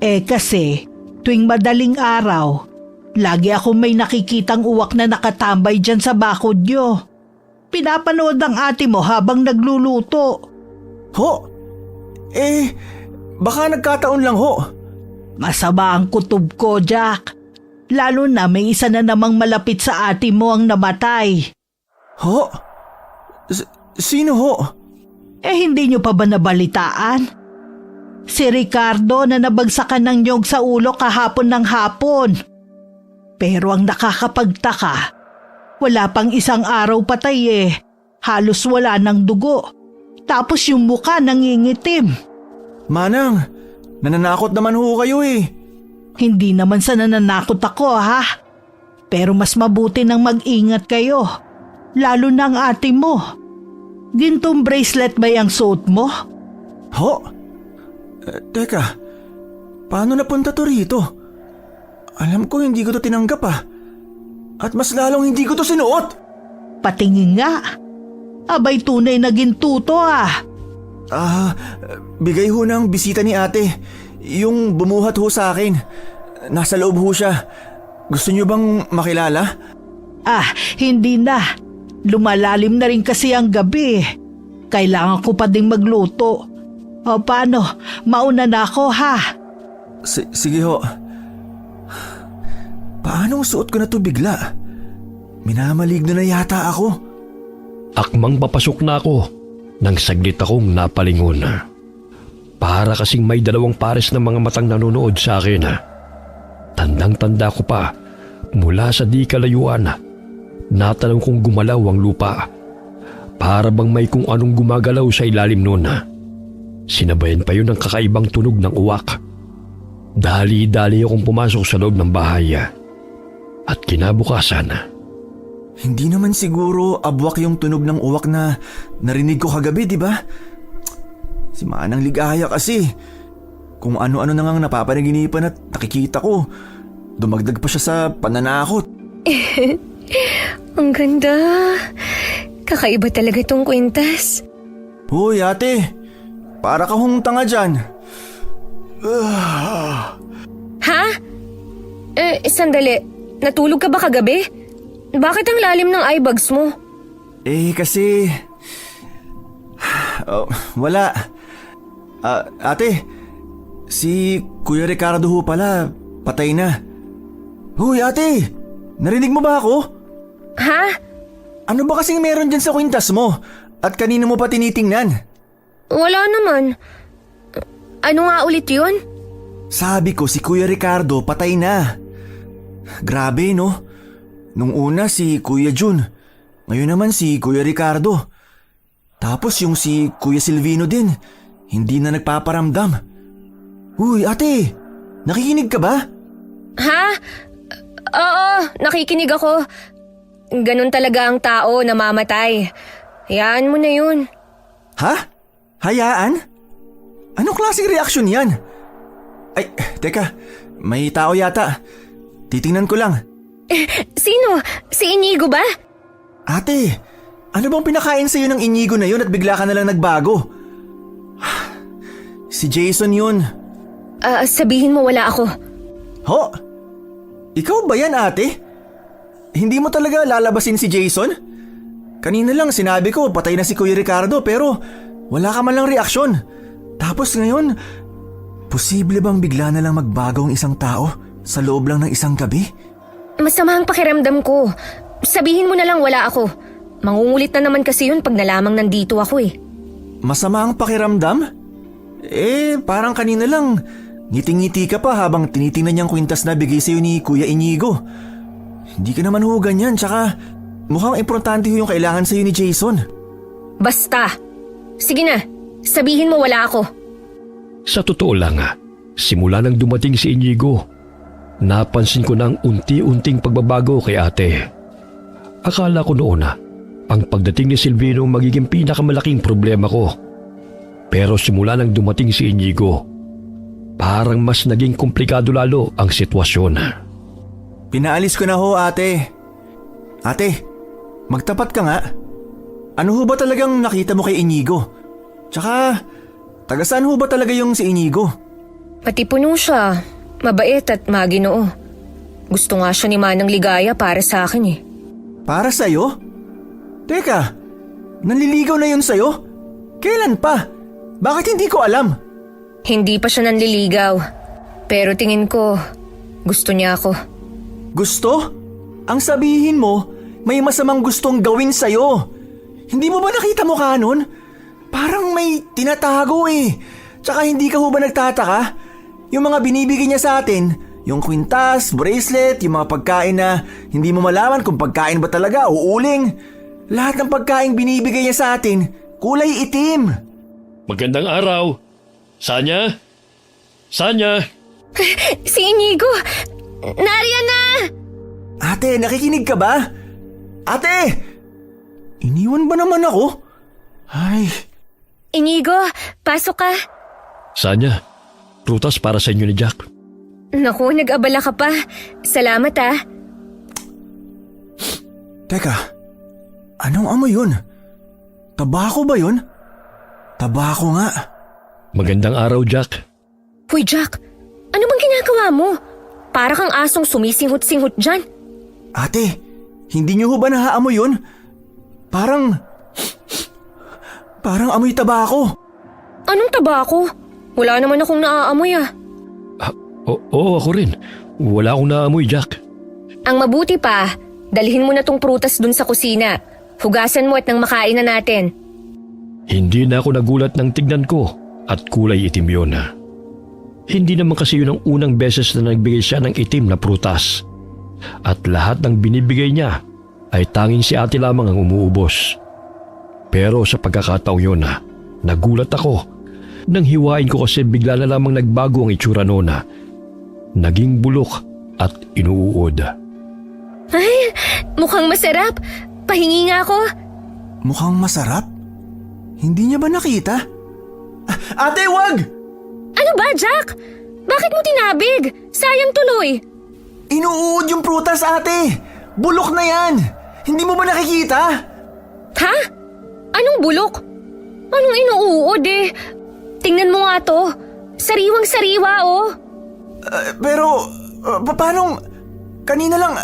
Eh kasi, tuwing madaling araw, lagi ako may nakikitang uwak na nakatambay dyan sa bakod nyo. Pinapanood ng ate mo habang nagluluto. Ho? Eh, baka nagkataon lang ho. Masama ang kutob ko, Jack. Lalo na may isa na namang malapit sa ate mo ang namatay. Ho? Sino ho? Eh hindi nyo pa ba nabalitaan? Si Ricardo na nabagsakan ng nyog sa ulo kahapon ng hapon. Pero ang nakakapagtaka, wala pang isang araw patay eh. Halos wala ng dugo. Tapos yung muka nangingitim. Manang, nananakot naman ho kayo eh. Hindi naman sa nananakot ako, ha? Pero mas mabuti nang mag-ingat kayo. Lalo na ang ate mo. Gintong bracelet ba yung suot mo? Ho? Teka, paano napunta to rito? Alam ko hindi ko to tinanggap ah. At mas lalong hindi ko to sinuot. Patingin nga. Abay tunay na ginto to ah. Bigay ho ng bisita ni ate. Yung bumuhat ho sa akin. Nasa loob ho siya. Gusto niyo bang makilala? Hindi na. Lumalalim na rin kasi ang gabi. Kailangan ko pa ding magluto. O paano? Mauna na ako ha. Sige ho. Paanong suot ko na to bigla? Minamaligno na yata ako. Akmang papasok na ako nang saglit akong napalingon. Para kasing may dalawang pares ng mga matang nanonood sa akin. Tandang-tanda ko pa mula sa di kalayuan. Natanong kong gumalaw ang lupa. Para bang may kung anong gumagalaw sa ilalim noon. Sinabayan pa yun ng kakaibang tunog ng uwak. Dali-dali akong pumasok sa loob ng bahay. At kinabukasan, Hindi naman siguro abwak yung tunog ng uwak na narinig ko kagabi, di ba? Si Manang Ligaya kasi. Kung ano-ano na ngang napapanaginipan at nakikita ko, dumagdag pa siya sa pananakot. Ang ganda. Kakaiba talaga tong kwintas. Hoy ate, para ka hong tanga dyan. Ha? Sandali. Natulog ka ba kagabi? Bakit ang lalim ng eye bags mo? Kasi... wala. Ate, si Kuya Ricardo ho pala, patay na. Hoy ate, narinig mo ba ako? Ha? Ano ba kasing meron dyan sa kwintas mo? At kanino mo pa tinitingnan? Wala naman. Ano nga ulit yun? Sabi ko si Kuya Ricardo patay na. Grabe no? Nung una si Kuya Jun. Ngayon naman si Kuya Ricardo. Tapos yung si Kuya Silvino din. Hindi na nagpaparamdam. Uy ate, nakikinig ka ba? Ha? Oo, nakikinig ako. Ganun talaga ang tao na mamatay. Hayaan mo na yun. Ha? Hayaan? Anong klaseng reaksyon yan? Ay, teka, may tao yata. Titingnan ko lang. Sino? Si Inigo ba? Ate, ano bang pinakain sa'yo ng Inigo na yun at bigla ka nalang nagbago? Si Jason yun. Sabihin mo wala ako. Ho? Ikaw ba yan ate? Hindi mo talaga lalabasin si Jason? Kanina lang sinabi ko patay na si Kuya Ricardo pero wala ka man lang reaksyon. Tapos ngayon, Posible bang bigla na lang magbago ang isang tao sa loob lang ng isang gabi? Masama ang pakiramdam ko. Sabihin mo na lang wala ako. Mangungulit na naman kasi yun pag nalamang nandito ako eh. Masama ang pakiramdam? Parang kanina lang, ngiti-ngiti ka pa habang tinitingnan niyang kwintas na bigay sa'yo ni Kuya Inigo. Hindi ka naman ho ganyan, tsaka mukhang importante ho yung kailangan sa'yo ni Jason. Basta. Sige na, sabihin mo wala ako. Sa totoo lang, simula nang dumating si Inigo, napansin ko ng unti-unting pagbabago kay ate. Akala ko noon ang pagdating ni Silvino magiging pinakamalaking problema ko. Pero simula nang dumating si Inigo, parang mas naging komplikado lalo ang sitwasyon. Pinaalis ko na ho, ate. Ate, magtapat ka nga. Ano ho ba talagang nakita mo kay Inigo? Tsaka, taga saan ho ba talaga yung si Inigo? Pati puno siya. Mabait at maginoo. Gusto nga siya ni Manang Ligaya para sa akin eh. Para sa'yo? Teka, nanliligaw na yun sa'yo? Kailan pa? Bakit hindi ko alam? Hindi pa siya nanliligaw. Pero tingin ko, gusto niya ako. Gusto? Ang sabihin mo, may masamang gustong gawin sa'yo. Hindi mo ba nakita mukha nun? Parang may tinatago eh. Tsaka hindi ka ho ba nagtataka? Yung mga binibigay niya sa atin, yung kwintas, bracelet, yung mga pagkain na hindi mo malaman kung pagkain ba talaga o uling. Lahat ng pagkain binibigay niya sa atin, kulay itim. Magandang araw. Sanya? Sanya? Si Inigo! Nariyan na! Ate, nakikinig ka ba? Ate! Iniwan ba naman ako? Ay, Inigo, pasok ka. Sanya, prutas para sa inyo ni Jack. Naku, nag-abala ka pa. Salamat ah. teka. Anong amoy yun? Tabako ba yun? Tabako nga. Magandang araw, Jack. Hoy Jack, ano bang ginagawa mo? Para kang asong sumisinghot-singhot dyan. Ate, hindi niyo ho ba nahaamoy yun? Parang amoy tabako. Anong tabako? Wala naman akong naaamoy ah. Oo, ako rin. Wala akong naamoy, Jack. Ang mabuti pa, dalhin mo na tong prutas dun sa kusina. Hugasan mo at nang makain na natin. Hindi na ako nagulat nang tignan ko at kulay itim yun. Hindi naman kasi yun ang unang beses na nagbigay siya ng itim na prutas. At lahat ng binibigay niya ay tanging si ate lamang ang umuubos. Pero sa pagkakataong yun, nagulat ako nang hiwain ko kasi bigla na lamang nagbago ang itsura noon. Naging bulok at inuuod. Ay, mukhang masarap. Pahingi nga ako. Mukhang masarap? Hindi niya ba nakita? Ate, wag! Ano ba, Jack? Bakit mo tinabig? Sayang tuloy. Inuud yung prutas, ate! Bulok na yan! Hindi mo ba nakikita? Ha? Anong bulok? Anong inuuod eh? Tingnan mo nga to. Sariwang-sariwa oh. Pero, paano? Kanina lang,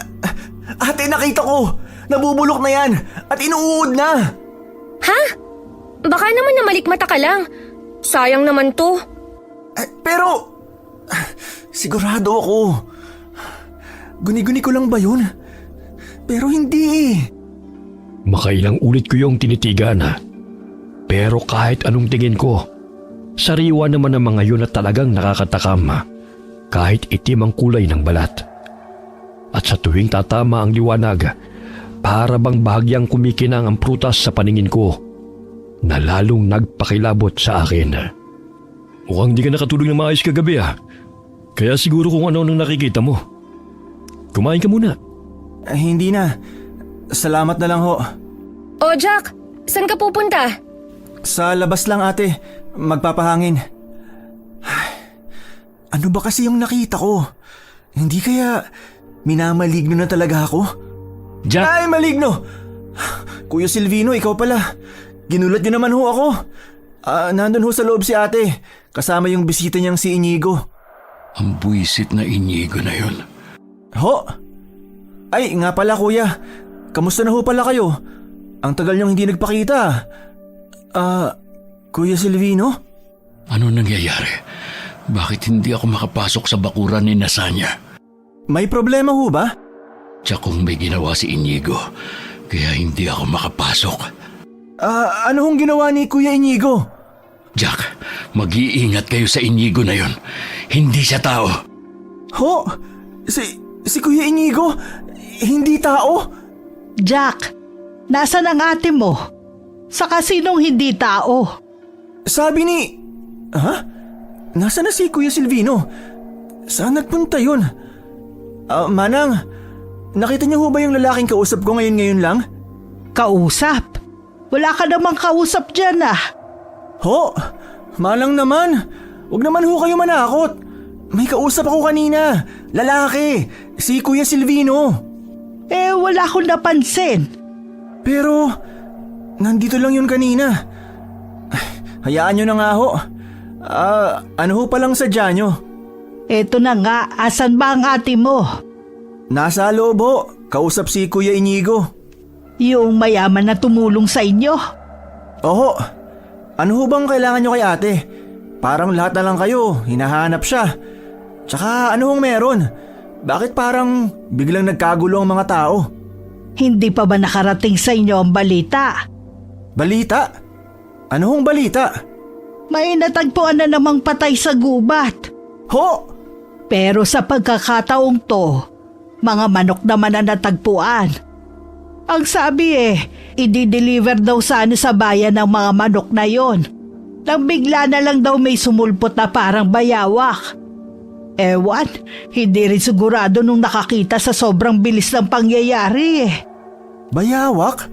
ate, nakita ko. Nabubulok na yan at inuud na. Ha? Baka naman namalikmata ka lang. Sayang naman to. Pero, sigurado ako. Guni-guni ko lang ba yun? Pero hindi eh. Makailang ulit ko yung tinitigan. Pero kahit anong tingin ko, sariwa naman ang mga yun at talagang nakakatakam. Kahit itim ang kulay ng balat. At sa tuwing tatama ang liwanag, para bang bahagyang kumikinang ang prutas sa paningin ko na lalong nagpakilabot sa akin. Mukhang di ka nakatulog na maayos kagabi Kaya siguro kung ano nang nakikita mo. Kumain ka muna. Hindi na. Salamat na lang ho. O Jack, saan ka pupunta? Sa labas lang, ate. Magpapahangin. Ano ba kasi yung nakita ko? Hindi kaya minamaligno na talaga ako? Jack, Ay, maligno! Kuya Silvino, ikaw pala. Ginulat niyo naman ho ako. Nandun ho sa loob si ate. Kasama yung bisita niyang si Inigo. ang buwisit na Inigo na yun. Ho? Ay, nga pala kuya. Kamusta na ho pala kayo? Ang tagal niyong hindi nagpakita. Kuya Silvino? Ano nangyayari? Bakit hindi ako makapasok sa bakuran ni Nasanya? May problema ho ba? Tiyak kung may ginawa si Inigo, kaya hindi ako makapasok. Ano hong ginawa ni Kuya Inigo? Jack, mag-iingat kayo sa Inigo na yon. Hindi siya tao. Ho? Si Kuya Inigo? Hindi tao? Jack, nasan ang ate mo? Saka sinong hindi tao? Sabi ni... Ha? Nasaan na si Kuya Silvino? Saan nagpunta yun? Manang, nakita niyo ho ba yung lalaking kausap ko ngayon lang? Kausap? Wala ka namang kausap dyan ah. Ho? Manang naman. Huwag naman ho kayo manakot. May kausap ako kanina. Lalaki. Si Kuya Silvino. Wala akong napansin. Pero, nandito lang yun kanina. Hayaan nyo na nga ho. Ano ho palang sadya nyo? Eto na nga, asan ba ang ate mo? Nasa loob ho. Kausap si Kuya Inigo. Yung mayaman na tumulong sa inyo? Oho. Ano ho bang kailangan nyo kay ate? Parang lahat na lang kayo, hinahanap siya. Tsaka ano hong meron? Bakit parang biglang nagkagulo ang mga tao? Hindi pa ba nakarating sa inyo ang balita? Balita? Ano hong balita? May natagpuan na namang patay sa gubat. Ho! Pero sa pagkakataong to, mga manok naman ang natagpuan. Ang sabi i-deliver daw sana sa bayan ng mga manok na yon. Nang bigla na lang daw may sumulpot na parang bayawak. Ewan, hindi rin sigurado nung nakakita sa sobrang bilis ng pangyayari Bayawak?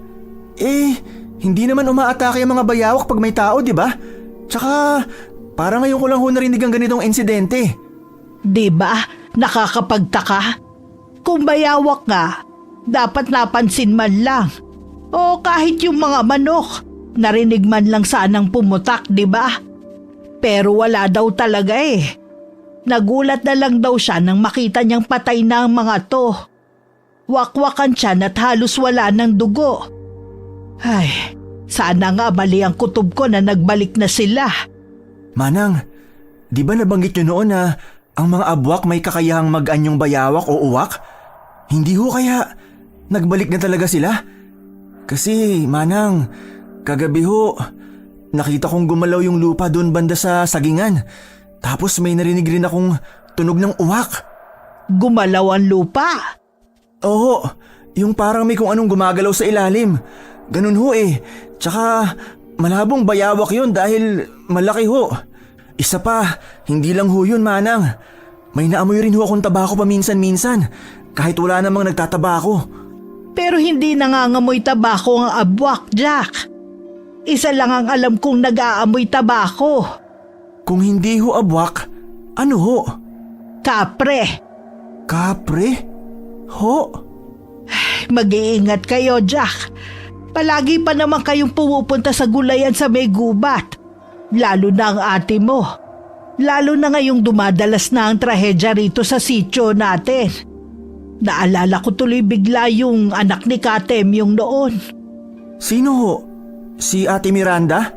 Hindi naman umaatake ang mga bayawak pag may tao, di ba? Tsaka, parang ngayon ko lang ho narinig ang ganitong insidente. Di ba? Nakakapagtaka. Kung bayawak nga, dapat napansin man lang. O kahit yung mga manok, narinig man lang sanang pumutak, di ba? Pero wala daw talaga Nagulat na lang daw siya nang makita niyang patay na ang mga to. Wakwakan siya at halos wala ng dugo. Ay, sana nga mali ang kutob ko na nagbalik na sila. Manang, di ba nabanggit niyo noon na ang mga abwak may kakayahang mag-anyong bayawak o uwak? Hindi ho kaya nagbalik na talaga sila? Kasi, Manang, kagabi ho, nakita kong gumalaw yung lupa doon banda sa sagingan. Tapos may narinig rin akong tunog ng uwak. Gumalaw ang lupa? Oo, yung parang may kung anong gumagalaw sa ilalim. Ganun ho Tsaka malabong bayawak yun dahil malaki ho. Isa pa, hindi lang ho yun, Manang. May naamoy rin ho akong tabako paminsan-minsan kahit wala namang nagtatabako. Pero hindi nangangamoy tabako ang abwak, Jack. Isa lang ang alam kong nag-aamoy tabako. Kung hindi ho abwak, ano ho? Kapre. Kapre? Ho? Mag-iingat kayo, Jack. Palagi pa naman kayong pumupunta sa gulayan sa may gubat. Lalo na ang ate mo. Lalo na ngayong dumadalas na ang trahedya rito sa sityo natin. Naalala ko tuloy bigla yung anak ni Katem yung noon. Sino ho? Si Ate Miranda?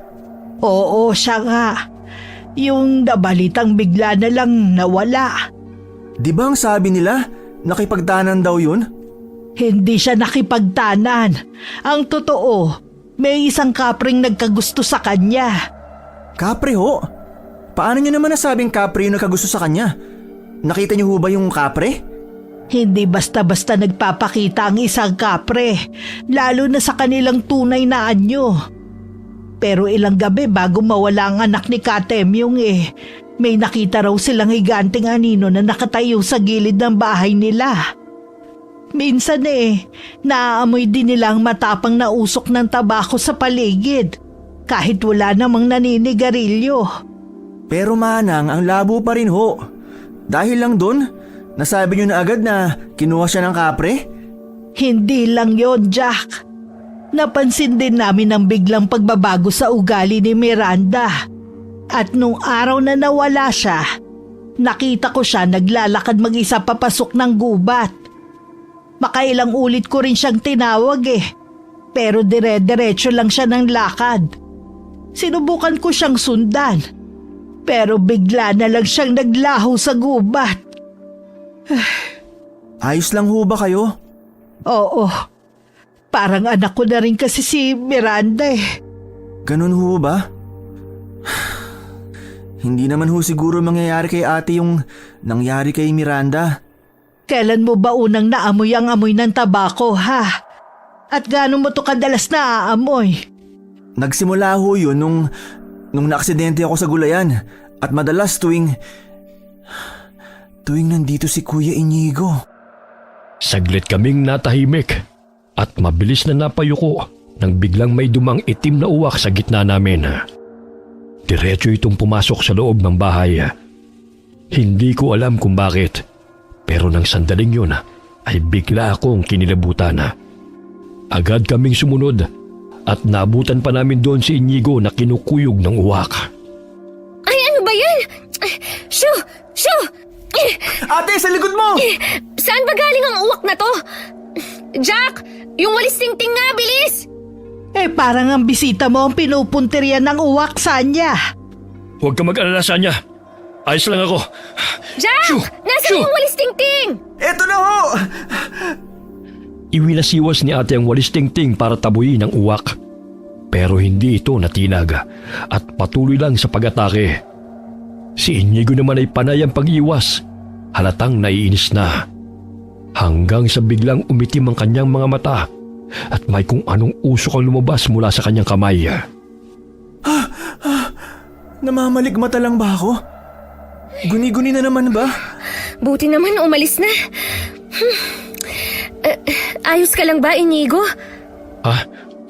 Oo, siya nga. Yung nabalitang bigla na lang nawala. Di ba ang sabi nila, nakipagtanan daw yun? Hindi siya nakipagtanan. Ang totoo, may isang kapring nagkagusto sa kanya. Kapre ho? Paano nyo naman nasabing kapre yung nagkagusto sa kanya? Nakita nyo ho ba yung kapre? Hindi basta-basta nagpapakita ang isang kapre, lalo na sa kanilang tunay na anyo. Pero ilang gabi bago mawala ang anak ni Katemyong may nakita raw silang higanteng anino na nakatayo sa gilid ng bahay nila. Minsan naaamoy din nilang matapang na usok ng tabako sa paligid, kahit wala namang naninigarilyo. Pero Manang, ang labo pa rin ho. Dahil lang dun, nasabi nyo na agad na kinuha siya ng kapre? Hindi lang yon, Jack. Napansin din namin ang biglang pagbabago sa ugali ni Miranda. At nung araw na nawala siya, nakita ko siya naglalakad mag-isa papasok ng gubat. Makailang ulit ko rin siyang tinawag pero dire-diretso lang siya ng lakad. Sinubukan ko siyang sundan. Pero bigla na lang siyang naglaho sa gubat. Ayos lang ho ba kayo? Oo, parang anak ko na rin kasi si Miranda eh. Ganun ho ba? Hindi naman ho siguro mangyayari kay ate yung nangyari kay Miranda. Kailan mo ba unang naamoy ang amoy ng tabako, ha? At gaano mo to kadalas naaamoy? Nagsimula ho yun nung naaksidente ako sa gulayan at madalas tuwing nandito si Kuya Inigo. Saglit kaming natahimik at mabilis na napayuko nang biglang may dumang itim na uwak sa gitna namin. Diretso itong pumasok sa loob ng bahay. Hindi ko alam kung bakit, pero nang sandaling yun ay bigla akong kinilabutan. Agad kaming sumunod at naabutan pa namin doon si Inigo na kinukuyog ng uwak. Ay, ano ba yan? Shoo! Shoo! Ate, sa likod mo! Saan ba galing ang uwak na to? Jack! Yung walis tingting nga, bilis! Eh parang ang bisita mo ang pinupuntirya ng uwak sa niya. Huwag ka mag-alala sa niya. Ayos lang ako. Jack! Shoo! Nasaan Shoo! yung walis tingting? Eto na ho! Iwinasiwas ni ate ang walis tingting para tabuyin ang uwak. Pero hindi ito natinag at patuloy lang sa pag-atake. Si Inigo naman ay panay ang pag-iwas. Halatang naiinis na. Hanggang sa biglang umitim ang kanyang mga mata at may kung anong usok ang lumabas mula sa kanyang kamay. Namamaligmata lang ba ako? Guni-guni na naman ba? Buti naman umalis na. Ayos ka lang ba, Inigo?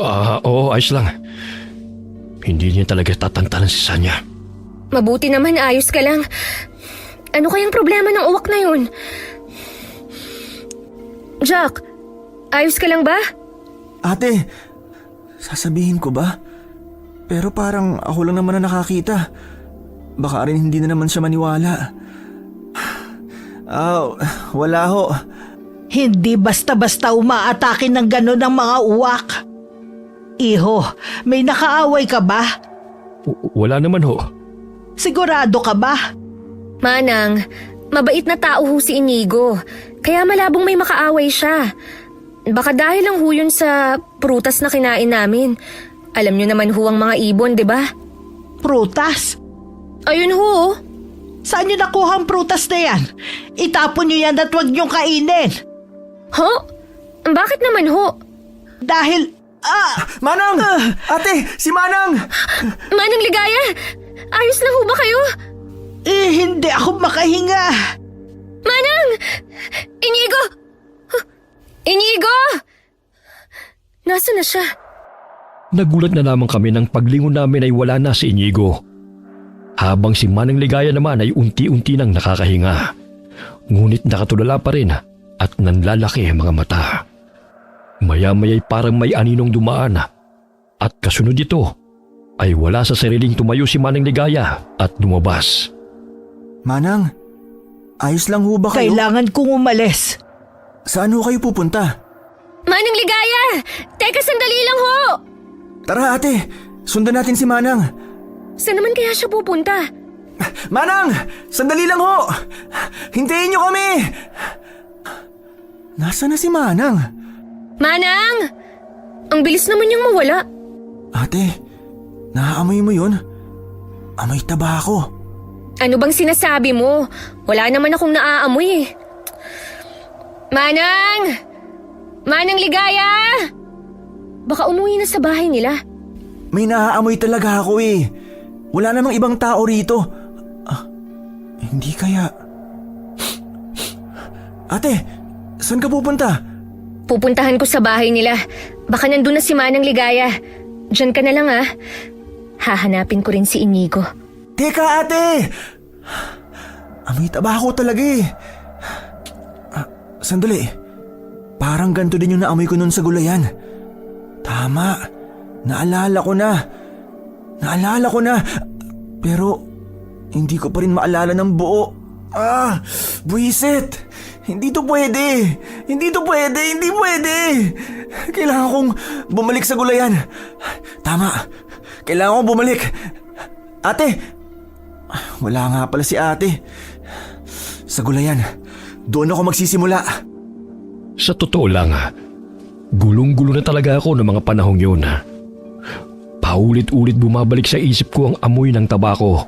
Oo, ayos lang. Hindi niya talaga tatantanan si Sanya. Mabuti naman ayos ka lang. Ano kayang problema ng uwak na yun? Jack, ayos ka lang ba? Ate, sasabihin ko ba? Pero parang ako lang naman na nakakita. Baka rin hindi na naman siya maniwala. Wala ho. Hindi basta-basta umaatake ng gano'n ang mga uwak. Iho, may nakaaway ka ba? Wala naman ho. Sigurado ka ba? Manang, mabait na tao ho si Inigo. Kaya malabong may makaaway siya. Baka dahil lang ho yun sa prutas na kinain namin. Alam niyo naman ho ang mga ibon, di ba? Prutas? Ayun ho. Saan niyo nakuha ang prutas na yan? Itapon niyo yan at huwag niyong kainin. Ho? Bakit naman ho? Dahil, Manang! Ate, si Manang! Manang Ligaya, ayos lang ho ba kayo? hindi ako makahinga. Manang! Inigo! Inigo! Nasaan na siya? Nagulat na lamang kami nang paglingon namin ay wala na si Inigo. Habang si Manang Ligaya naman ay unti-unti nang nakakahinga. Ngunit nakatulala pa rin at nanlalaki ang mga mata. Maya-maya'y parang may aninong dumaan at kasunod ito ay wala sa sariling tumayo si Manang Ligaya at lumabas. Manang, ayos lang ho ba kayo? Kailangan kong umalis. Saan ho kayo pupunta? Manang Ligaya! Teka, sandali lang ho! Tara ate, sundan natin si Manang. Saan naman kaya siya pupunta? Manang! Sandali lang ho! Hintayin niyo kami! Nasaan na si Manang? Manang! Ang bilis naman niyang mawala. Ate, naaamoy mo yun? Amoy tabako. Ano bang sinasabi mo? Wala naman akong naaamoy eh. Manang! Manang Ligaya! Baka umuwi na sa bahay nila. May naaamoy talaga ako eh. Wala namang ibang tao rito. Hindi kaya... Ate, saan ka pupunta? Pupuntahan ko sa bahay nila. Baka nandun na si Manang Ligaya. Diyan ka na lang ah. Hahanapin ko rin si Inigo. Teka ate! Amoy tabako talaga eh. Sandali. Parang ganito din yung naamoy ko nun sa gulayan. Tama. Naalala ko na. Pero hindi ko pa rin maalala ng buo. Buwisit. Hindi pwede. Hindi pwede. Kailangan kong bumalik sa gulayan. Tama. Kailangan kong bumalik. Ate, Wala nga pala si ate. Sa gulayan, doon ako magsisimula. Sa totoo lang, gulong-gulo na talaga ako ng mga panahong yun. Paulit-ulit bumabalik sa isip ko ang amoy ng tabako.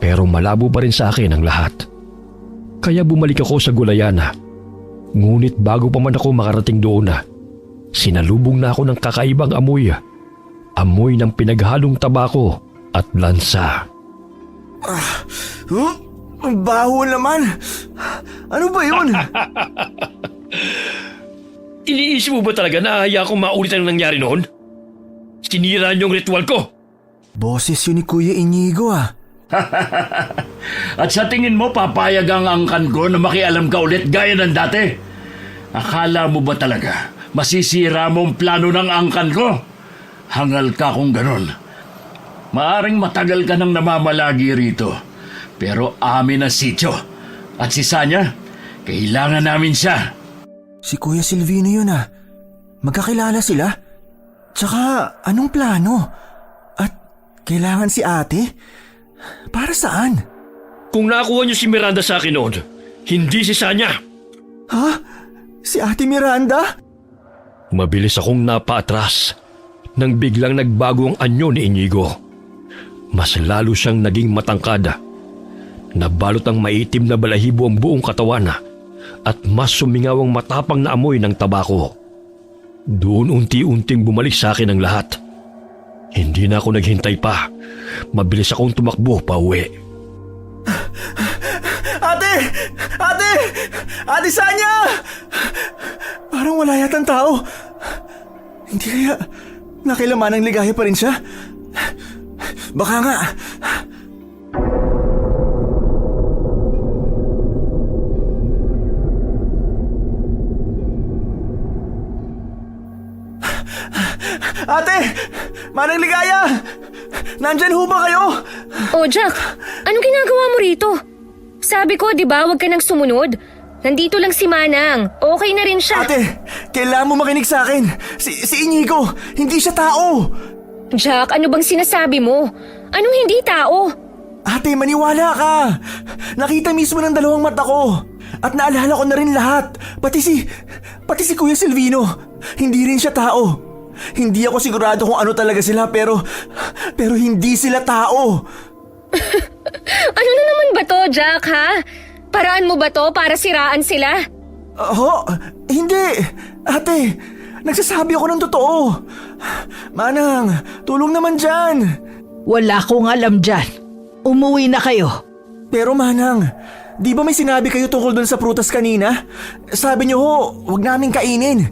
Pero malabo pa rin sa akin ang lahat. Kaya bumalik ako sa gulayan. Ngunit bago pa man ako makarating doon, sinalubong na ako ng kakaibang amoy. Amoy ng pinaghalong tabako at lansa. Ang baho naman. Ano ba yun? Iniisip mo ba talaga na ahaya akong maulit ang nangyari noon? Sinira niyo ang ritual ko. Boses yun ni Kuya Inigo ah. At sa tingin mo, papayag ang angkan ko na makialam ka ulit gaya ng dati? Akala mo ba talaga masisira mo ang plano ng angkan ko? Hangal ka kung ganon. Maaring matagal ka nang namamalagi rito. Pero amin ang sityo. At si Sanya, kailangan namin siya. Si Kuya Silvino yun ah. Magkakilala sila? Tsaka anong plano? At kailangan si ate? Para saan? Kung nakuha niyo si Miranda sa akin noon, hindi si Sanya. Ha? Si ate Miranda? Mabilis akong napaatras nang biglang nagbago ang anyo ni Inigo. Mas lalo siyang naging matangkad. Nabalot ang maitim na balahibo ang buong katawan at mas sumingaw ang matapang na amoy ng tabako. Doon unti-unting bumalik sa akin ang lahat. Hindi na ako naghintay pa. Mabilis akong tumakbo pa uwi. Ate! Ate! Ate Sanya! Parang wala yatang tao. Hindi kaya nakilaman ng ligaya pa rin siya? Baka nga. Ate! Manang Ligaya! Nandyan ho ba kayo? Oh, Jack, anong ginagawa mo rito? Sabi ko, di ba, huwag ka nang sumunod. Nandito lang si Manang. Okay na rin siya. Ate, kailangan mo makinig sa akin. Si Inigo, hindi siya tao. Jack, ano bang sinasabi mo? Anong hindi tao? Ate, maniwala ka. Nakita mismo ng dalawang mata ko. At naalala ko na rin lahat. Pati si Kuya Silvino. Hindi rin siya tao. Hindi ako sigurado kung ano talaga sila pero hindi sila tao. Ano na naman ba to, Jack, ha? Paraan mo ba to para siraan sila? Hindi. Ate, nagsasabi ako ng totoo. Manang, tulong naman dyan. Wala akong alam dyan. Umuwi na kayo. Pero Manang, di ba may sinabi kayo tungkol dun sa prutas kanina? Sabi niyo ho, wag namin kainin.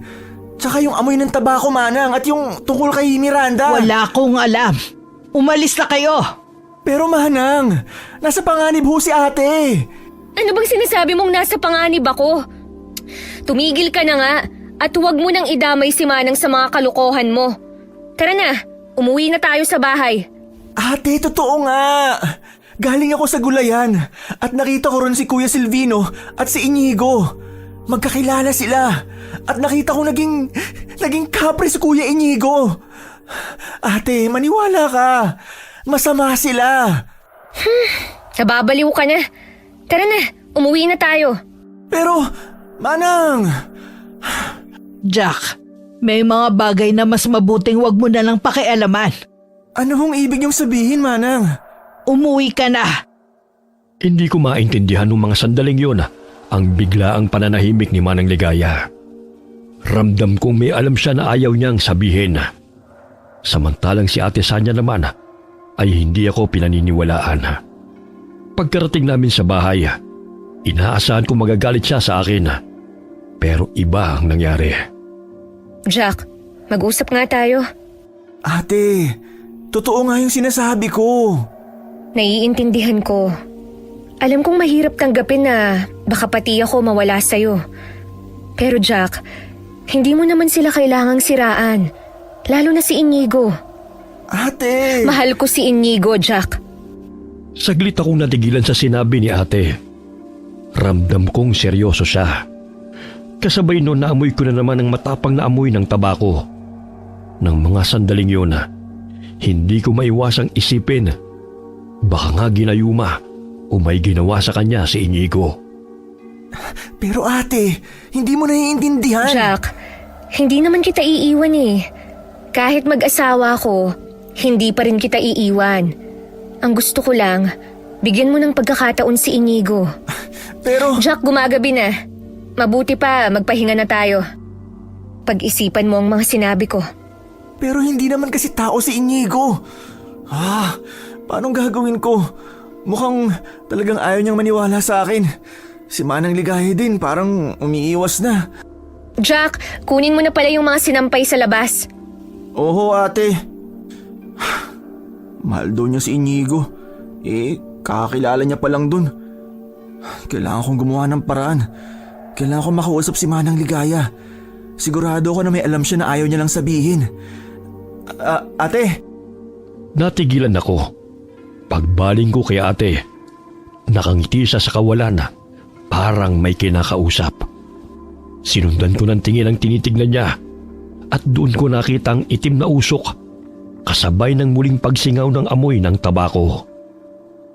Tsaka yung amoy ng tabako, Manang, at yung tungkol kay Miranda. Wala akong alam. Umalis na kayo. Pero Manang, nasa panganib ho si ate. Ano bang sinasabi mong nasa panganib ako? Tumigil ka na nga at huwag mo nang idamay si Manang sa mga kalokohan mo. Tara na, umuwi na tayo sa bahay. Ate, totoo nga. Galing ako sa gulayan at nakita ko ron si Kuya Silvino at si Inigo. Magkakilala sila at nakita ko naging kapre si Kuya Inigo. Ate, maniwala ka. Masama sila. Nababaliw ka na. Tara na, umuwi na tayo. Pero, Manang... Jack, may mga bagay na mas mabuting wag mo na lang pakialaman. Ano hong ibig niyong sabihin, Manang? Umuwi ka na. Hindi ko maintindihan ng mga sandaling yon ang biglaang pananahimik ni Manang Ligaya. Ramdam kong may alam siya na ayaw niyang sabihin. Samantalang si Ate Sanya naman ay hindi ako pinaniniwalaan. Pagkarating namin sa bahay, inaasahan ko magagalit siya sa akin. Pero iba ang nangyari. Jack, mag-usap nga tayo. Ate, totoo nga yung sinasabi ko. Naiintindihan ko. Alam kong mahirap tanggapin na baka pati ako mawala sa'yo. Pero Jack, hindi mo naman sila kailangang siraan. Lalo na si Inigo. Ate! Mahal ko si Inigo, Jack. Saglit akong natigilan sa sinabi ni ate. Ramdam kong seryoso siya. Kasabay noon naamoy ko na naman ang matapang na amoy ng tabako. Nang mga sandaling yun, hindi ko maiwasang isipin Baka nga ginayuma o may ginawa sa kanya si Inigo. Pero ate, hindi mo naiintindihan. Jack, hindi naman kita iiwan eh. Kahit mag-asawa ko, hindi pa rin kita iiwan. Ang gusto ko lang, bigyan mo ng pagkakataon si Inigo. Pero... Jack, gumagabi na. Mabuti pa, magpahinga na tayo. Pag-isipan mo ang mga sinabi ko. Pero hindi naman kasi tao si Inigo. Paanong gagawin ko? Mukhang talagang ayaw niyang maniwala sa akin. Si Manang Ligaya din parang umiiwas na. Jack, kunin mo na pala yung mga sinampay sa labas. Oho ate. Mahal daw niya si Inigo. Kakakilala niya pa lang dun. Kailangan kong gumawa ng paraan. Kailangan kong makausap si Manang Ligaya. Sigurado ako na may alam siya na ayaw niya lang sabihin. Ate! Natigilan ako. Pagbaling ko kay ate, nakangiti siya sa kawalan, parang may kinakausap. Sinundan ko ng tingin ang tinitignan niya at doon ko nakitang itim na usok kasabay ng muling pagsingaw ng amoy ng tabako.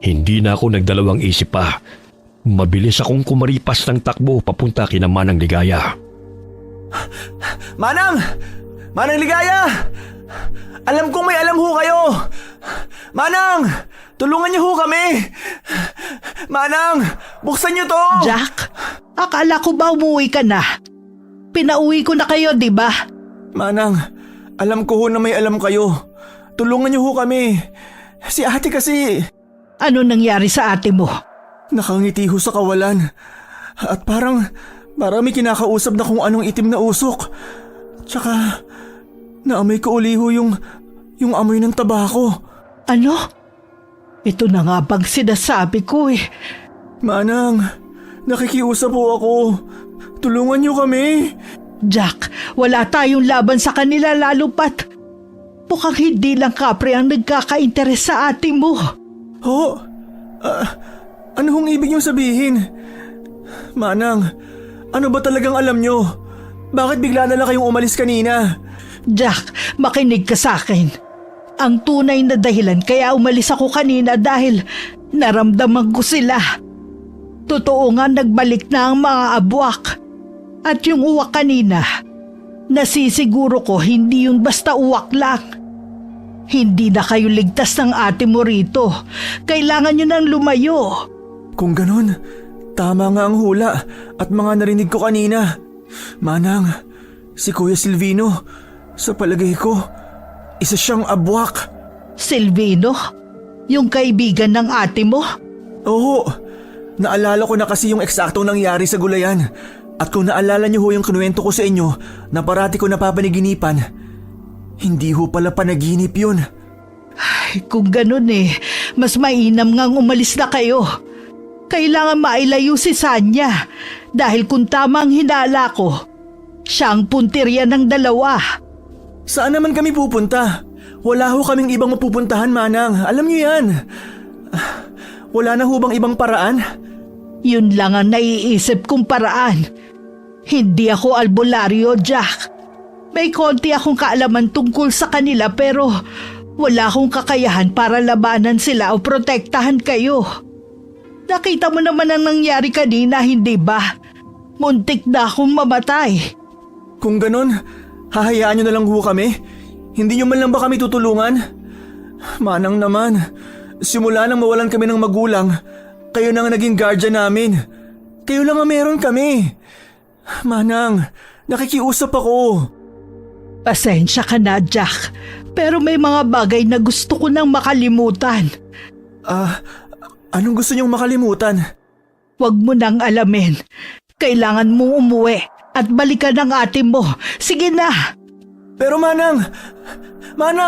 Hindi na ako nagdalawang isip pa. Mabilis akong kumaripas ng takbo papunta kina Manang Ligaya. Manang! Manang Ligaya! Alam kong may alam ho kayo! Manang! Tulungan niyo ho kami! Manang! Buksan niyo to! Jack, akala ko ba umuwi ka na? Pinauwi ko na kayo, di ba? Manang, alam ko ho na may alam kayo. Tulungan niyo ho kami. Si ate kasi... Ano nangyari sa ate mo? Nakangiti ho sa kawalan. At parang may kinakausap na kung anong itim na usok. Tsaka, naamoy ko uli ho yung amoy ng tabako. Ano? Ito na nga bang sinasabi ko eh. Manang, nakikiusap ho ako. Tulungan niyo kami. Jack, wala tayong laban sa kanila lalo pat mukhang hindi lang kapre ang nagkaka-interes sa ate mo. Ho? Ano hong ibig niyong sabihin? Manang, ano ba talagang alam niyo? Bakit bigla na lang kayong umalis kanina? Jack, makinig ka sa akin. Ang tunay na dahilan kaya umalis ako kanina dahil naramdaman ko sila. Totoo nga nagbalik na ang mga abwak. At yung uwak kanina, nasisiguro ko hindi yun basta uwak lang. Hindi na kayo ligtas ng ate mo rito. Kailangan nyo nang lumayo. Kung ganun, tama nga ang hula at mga narinig ko kanina. Manang, si Kuya Silvino, sa palagay ko, isa siyang abwak. Silvino? Yung kaibigan ng ate mo? Oo, naalala ko na kasi yung eksaktong nangyari sa gulayan. At kung naalala niyo ho yung kinuwento ko sa inyo na parati ko napapanaginipan, hindi ho pala panaginip yun. Ay, kung ganun mas mainam ngang umalis na kayo. Kailangan mailayo si Sanya dahil kung tama ang hinala ko, siya ang puntirya ng dalawa. Saan naman kami pupunta? Wala ho kaming ibang mapupuntahan, Manang. Alam niyo yan. Wala na ho bang ibang paraan? Yun lang ang naiisip kong paraan. Hindi ako albularyo, Jack. May konti akong kaalaman tungkol sa kanila pero wala akong kakayahan para labanan sila o protektahan kayo. Nakita mo naman ang nangyari kanina, hindi ba? Muntik na akong mamatay. Kung ganon, hahayaan niyo na lang ho kami? Hindi niyo man lang ba kami tutulungan? Manang naman, simula nang mawalan kami ng magulang, kayo na nga naging guardian namin. Kayo lang ang meron kami. Manang, nakikiusap ako. Pasensya ka na, Jack. Pero may mga bagay na gusto ko nang makalimutan. Anong gusto niyong makalimutan? Huwag mo nang alamin. Kailangan mong umuwi at balikan ang ate mo. Sige na! Pero Manang,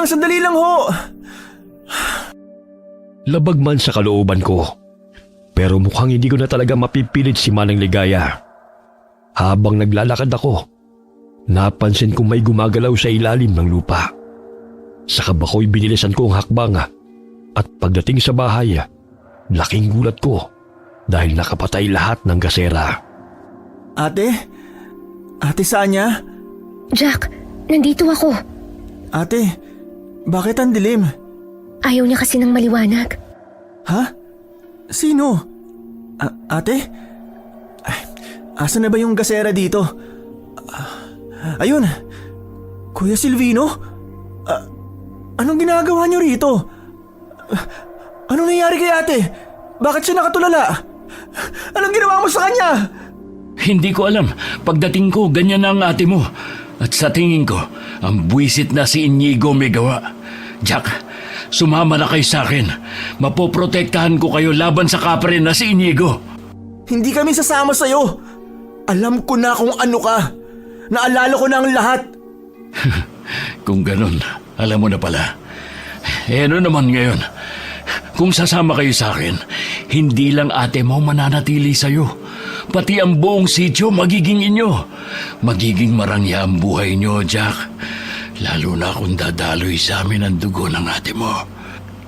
sandali lang ho. Labag man sa kalooban ko, pero mukhang hindi ko na talaga mapipilit si Manang Ligaya. Habang naglalakad ako, napansin kong may gumagalaw sa ilalim ng lupa. Saka ako'y binilisan ko ang hakbang at pagdating sa bahay, laking gulat ko dahil nakapatay lahat ng gasera. Ate Sanya? Jack, nandito ako. Ate, bakit ang dilim? Ayaw niya kasi ng maliwanag. Ha? Sino? Ate? Ay, asa na ba yung gasera dito? Ayun! Kuya Silvino? Anong ginagawa niyo rito? Anong nangyari kay ate? Bakit siya nakatulala? Anong ginawa mo sa kanya? Hindi ko alam. Pagdating ko, ganyan na ang ate mo. At sa tingin ko, ang buwisit na si Inigo may gawa. Jack, sumama na kayo sa akin. Mapoprotektahan ko kayo laban sa kapre na si Inigo. Hindi kami sasama sa'yo. Alam ko na kung ano ka. Naalala ko na ang lahat. Kung ganun, alam mo na pala. Ano naman ngayon? Kung sasama kayo sa akin, hindi lang ate mo mananatili sa'yo. Pati ang buong sityo magiging inyo. Magiging marangya ang buhay nyo, Jack. Lalo na kung dadaloy sa amin ang dugo ng ate mo.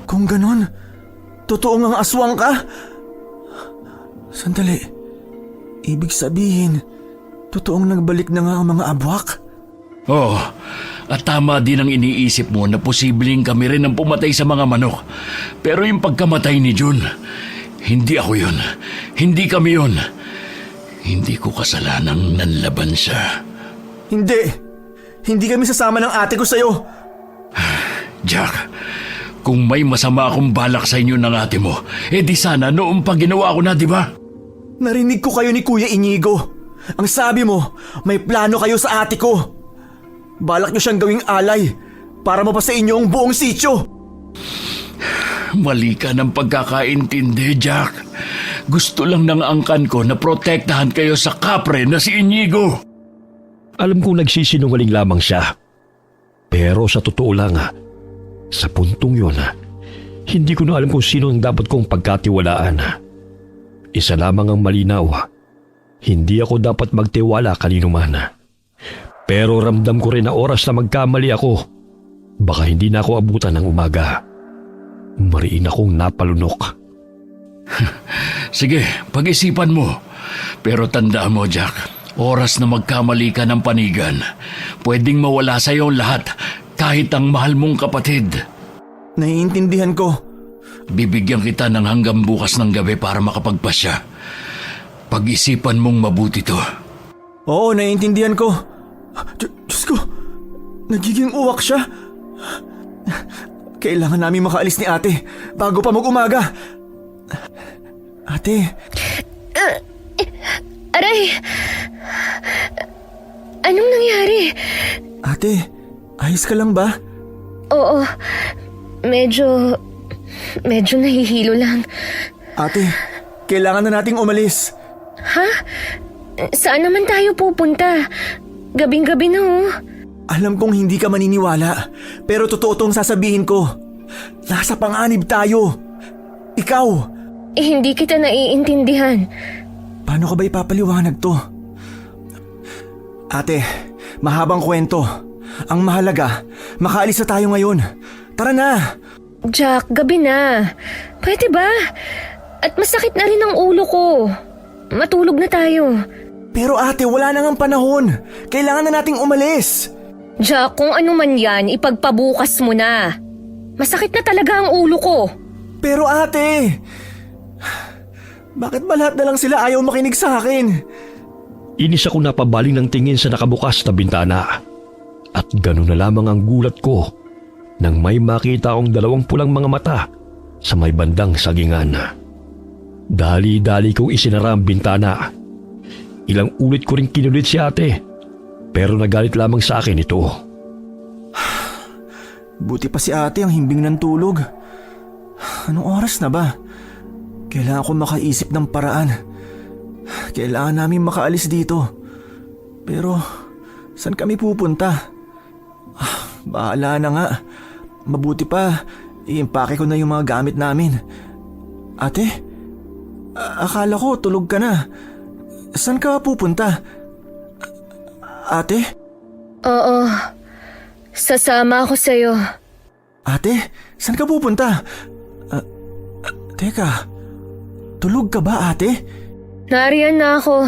Kung ganon, totoo ngang aswang ka? Sandali. Ibig sabihin, totoong nagbalik na nga ang mga abwak? Oo, at tama din ang iniisip mo na posibleng kami rin ang pumatay sa mga manok. Pero yung pagkamatay ni June, hindi ako yun. Hindi kami yun. Hindi ko kasalanang nanlaban siya. Hindi. Hindi kami sasama ng ate ko sa'yo. Jack, kung may masama akong balak sa inyo ng ate mo, di sana noong pa ginawa ko na, di ba? Narinig ko kayo ni Kuya Inigo. Ang sabi mo, may plano kayo sa ate ko. Balak niyo siyang gawing alay para mapasa inyo ang buong sityo. Mali ka ng pagkakaintindi, Jack. Gusto lang ng angkan ko na protektahan kayo sa kapre na si Inigo. Alam kong nagsisinungaling lamang siya. Pero sa totoo lang, sa puntong yun, hindi ko na alam kung sino ang dapat kong pagkatiwalaan. Isa lamang ang malinaw. Hindi ako dapat magtiwala kanino man. Pero ramdam ko rin na oras na magkamali ako. Baka hindi na ako abutan ng umaga. Mariin akong napalunok. Sige, pag-isipan mo. Pero tandaan mo, Jack, oras na magkamali ka ng panigan, pwedeng mawala sa iyo lahat, kahit ang mahal mong kapatid. Naiintindihan ko. Bibigyan kita ng hanggang bukas ng gabi para makapagpasya. Pag-isipan mong mabuti to. Oo, naiintindihan ko. Diyos ko, nagiging uwak siya. Kailangan namin makaalis ni ate bago pa mag-umaga. Ate. Aray! Anong nangyari? Ate, ayos ka lang ba? Oo, medyo nahihilo lang. Ate, kailangan na nating umalis. Ha? Saan naman tayo pupunta? Gabing-gabi na oh. Alam kong hindi ka maniniwala, pero totoo tong sasabihin ko. Nasa panganib tayo. Ikaw. Hindi kita naiintindihan. Paano ka ba ipapaliwanag to? Ate, mahabang kwento. Ang mahalaga, makaalis na tayo ngayon. Tara na! Jack, gabi na. Pwede ba? At masakit na rin ang ulo ko. Matulog na tayo. Pero ate, wala na ngang panahon. Kailangan na nating umalis. Jack, kung ano man yan, ipagpabukas mo na. Masakit na talaga ang ulo ko. Pero ate, bakit ba lahat na lang sila ayaw makinig sa akin? Inis ako napabaling ng tingin sa nakabukas na bintana. At gano'n na lamang ang gulat ko nang may makita akong dalawang pulang mga mata sa may bandang sagingan. Dali-dali kong isinara ang bintana. Ilang ulit ko rin kinulit si ate, pero nagalit lamang sa akin ito. Buti pa si ate ang himbing ng tulog. Anong oras na ba? Kailangan ko makaisip ng paraan. Kailangan namin makaalis dito. Pero, saan kami pupunta? Bahala na nga. Mabuti pa, i-impake ko na yung mga gamit namin. Ate, akala ko tulog ka na. Saan ka pupunta? Ate? Oo, sasama ako sa'yo. Ate, saan ka pupunta? Teka, tulog ka ba ate? Nariyan na ako.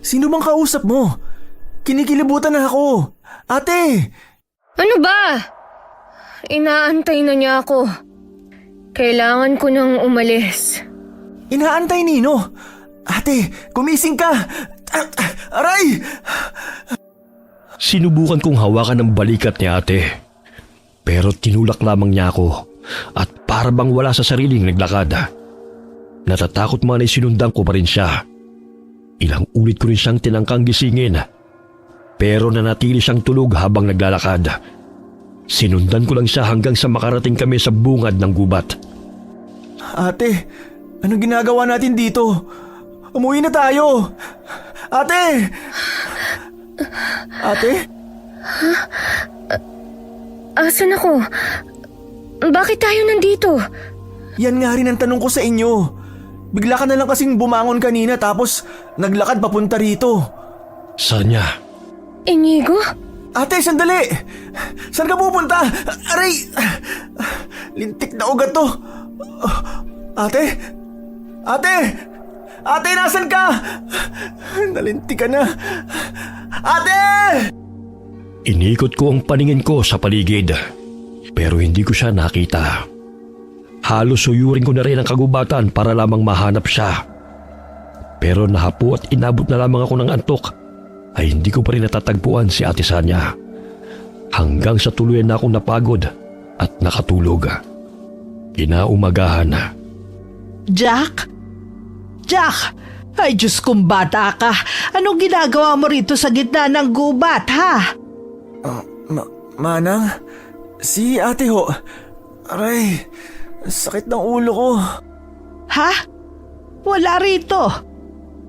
Sino bang kausap mo? Kinikilibutan na ako. Ate! Ano ba? Inaantay na niya ako. Kailangan ko nang umalis. Inaantay Nino. Ate, gumising ka. Aray! Sinubukan kong hawakan ng balikat ni ate. Pero tinulak lamang niya ako at para bang wala sa sariling naglakad. Natatakot man ay sinundan ko pa rin siya. Ilang ulit ko rin siyang tinangkang gisingin. Pero nanatili siyang tulog habang naglalakad. Sinundan ko lang siya hanggang sa makarating kami sa bungad ng gubat. Ate, anong ginagawa natin dito? Umuwi na tayo. Ate! Ate? Asan ako? Bakit tayo nandito? Yan nga rin ang tanong ko sa inyo. Bigla ka na lang kasing bumangon kanina tapos naglakad papunta rito. Saan niya? Inigo? Ate, sandali! Saan ka pupunta? Aray! Lintik na ugat to. Ate? Ate! Ate, nasan ka? Nalintik ka na. Ate! Inikot ko ang paningin ko sa paligid. Pero hindi ko siya nakita. Halos suyurin ko na rin ang kagubatan para lamang mahanap siya. Pero nahapo at inabot na lamang ako ng antok ay hindi ko pa rin natatagpuan si Ate Sanya. Hanggang sa tuluyan na akong napagod at nakatulog. Kinaumagahan na. Jack? Jack! Ay Diyos kong bata ka. Anong ginagawa mo rito sa gitna ng gubat, ha? Manang? Si ate ho. Aray, sakit ng ulo ko. Ha? Wala rito.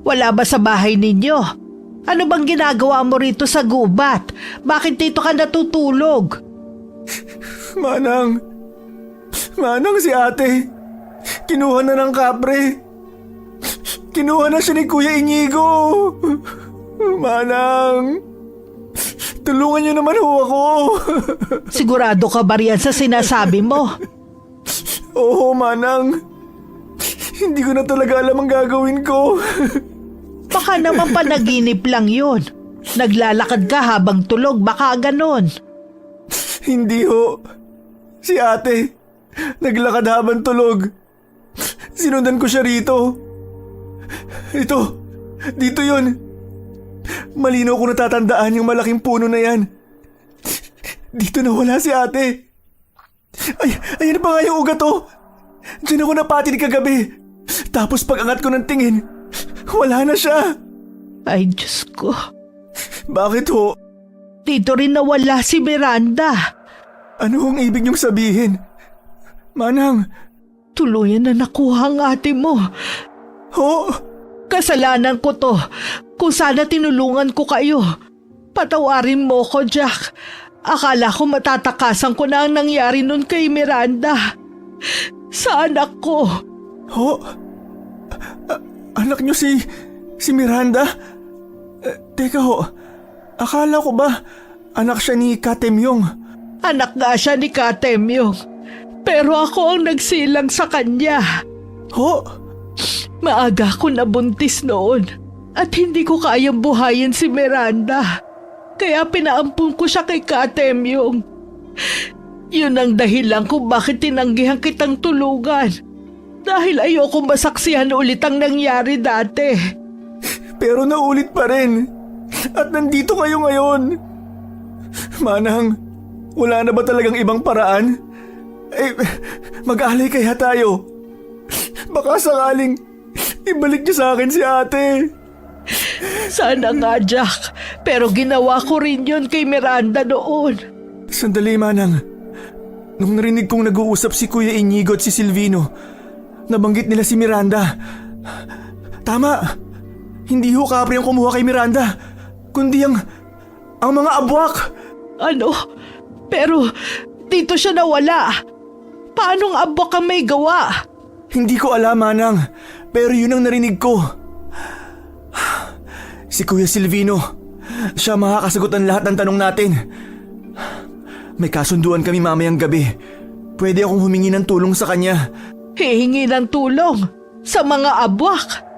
Wala ba sa bahay ninyo? Ano bang ginagawa mo rito sa gubat? Bakit dito ka natutulog? Manang si ate. Kinuha na ng kapre. Kinuha na siya ni Kuya Inigo. Manang, tulungan niyo naman ho ako. Sigurado ka ba riyan sa sinasabi mo? Oo, Manang. Hindi ko na talaga alam ang gagawin ko. Baka naman panaginip lang yun. Naglalakad ka habang tulog, baka ganon. Hindi ho. Si ate, naglakad habang tulog. Sinundan ko siya rito. Dito yun. Malinaw ko natatandaan yung malaking puno na yan. Dito na wala si ate. Ayan pa nga yung ugat oh. Diyan ako napatid kagabi. Tapos pag angat ko ng tingin, wala na siya. Ay Diyos ko. Bakit ho? Dito rin nawala si Miranda. Ano ang ibig niyong sabihin? Manang. Tuluyan na nakuha ang ate mo. Ho? Kasalanan ko to. Kung sana tinulungan ko kayo. Patawarin mo ko, Jack. Akala ko matatakasan ko na ang nangyari nun kay Miranda. Sa anak ko. Ho? Anak niyo si Miranda? Teka ho, akala ko ba anak siya ni Katemyong? Anak nga siya ni Katemyong. Pero ako ang nagsilang sa kanya. Ho? Maaga ako nabuntis noon at hindi ko kayang buhayin si Miranda. Kaya pinaampun ko siya kay Katemyong. Yun ang dahilan kung bakit tinanggihan kitang tulugan. Dahil ayoko masaksihan ulit ang nangyari dati. Pero naulit pa rin. At nandito kayo ngayon. Manang, wala na ba talagang ibang paraan? Mag-alay kaya tayo. Baka sakaling ibalik niyo sa akin si ate. Sana nga, Jack. Pero ginawa ko rin yun kay Miranda noon. Sandali, Manang. Nung narinig kong nag-uusap si Kuya Inigo at si Silvino, nabanggit nila si Miranda. Tama. Hindi ho kapre ang kumuha kay Miranda, kundi ang mga abwak. Ano? Pero dito siya nawala. Paanong abwak ang may gawa? Hindi ko alam, Manang. Pero yun ang narinig ko. Si Kuya Silvino, siya makakasagot ang lahat ng tanong natin. May kasunduan kami mamayang gabi. Pwede akong humingi ng tulong sa kanya. Hihingi ng tulong sa mga abwak.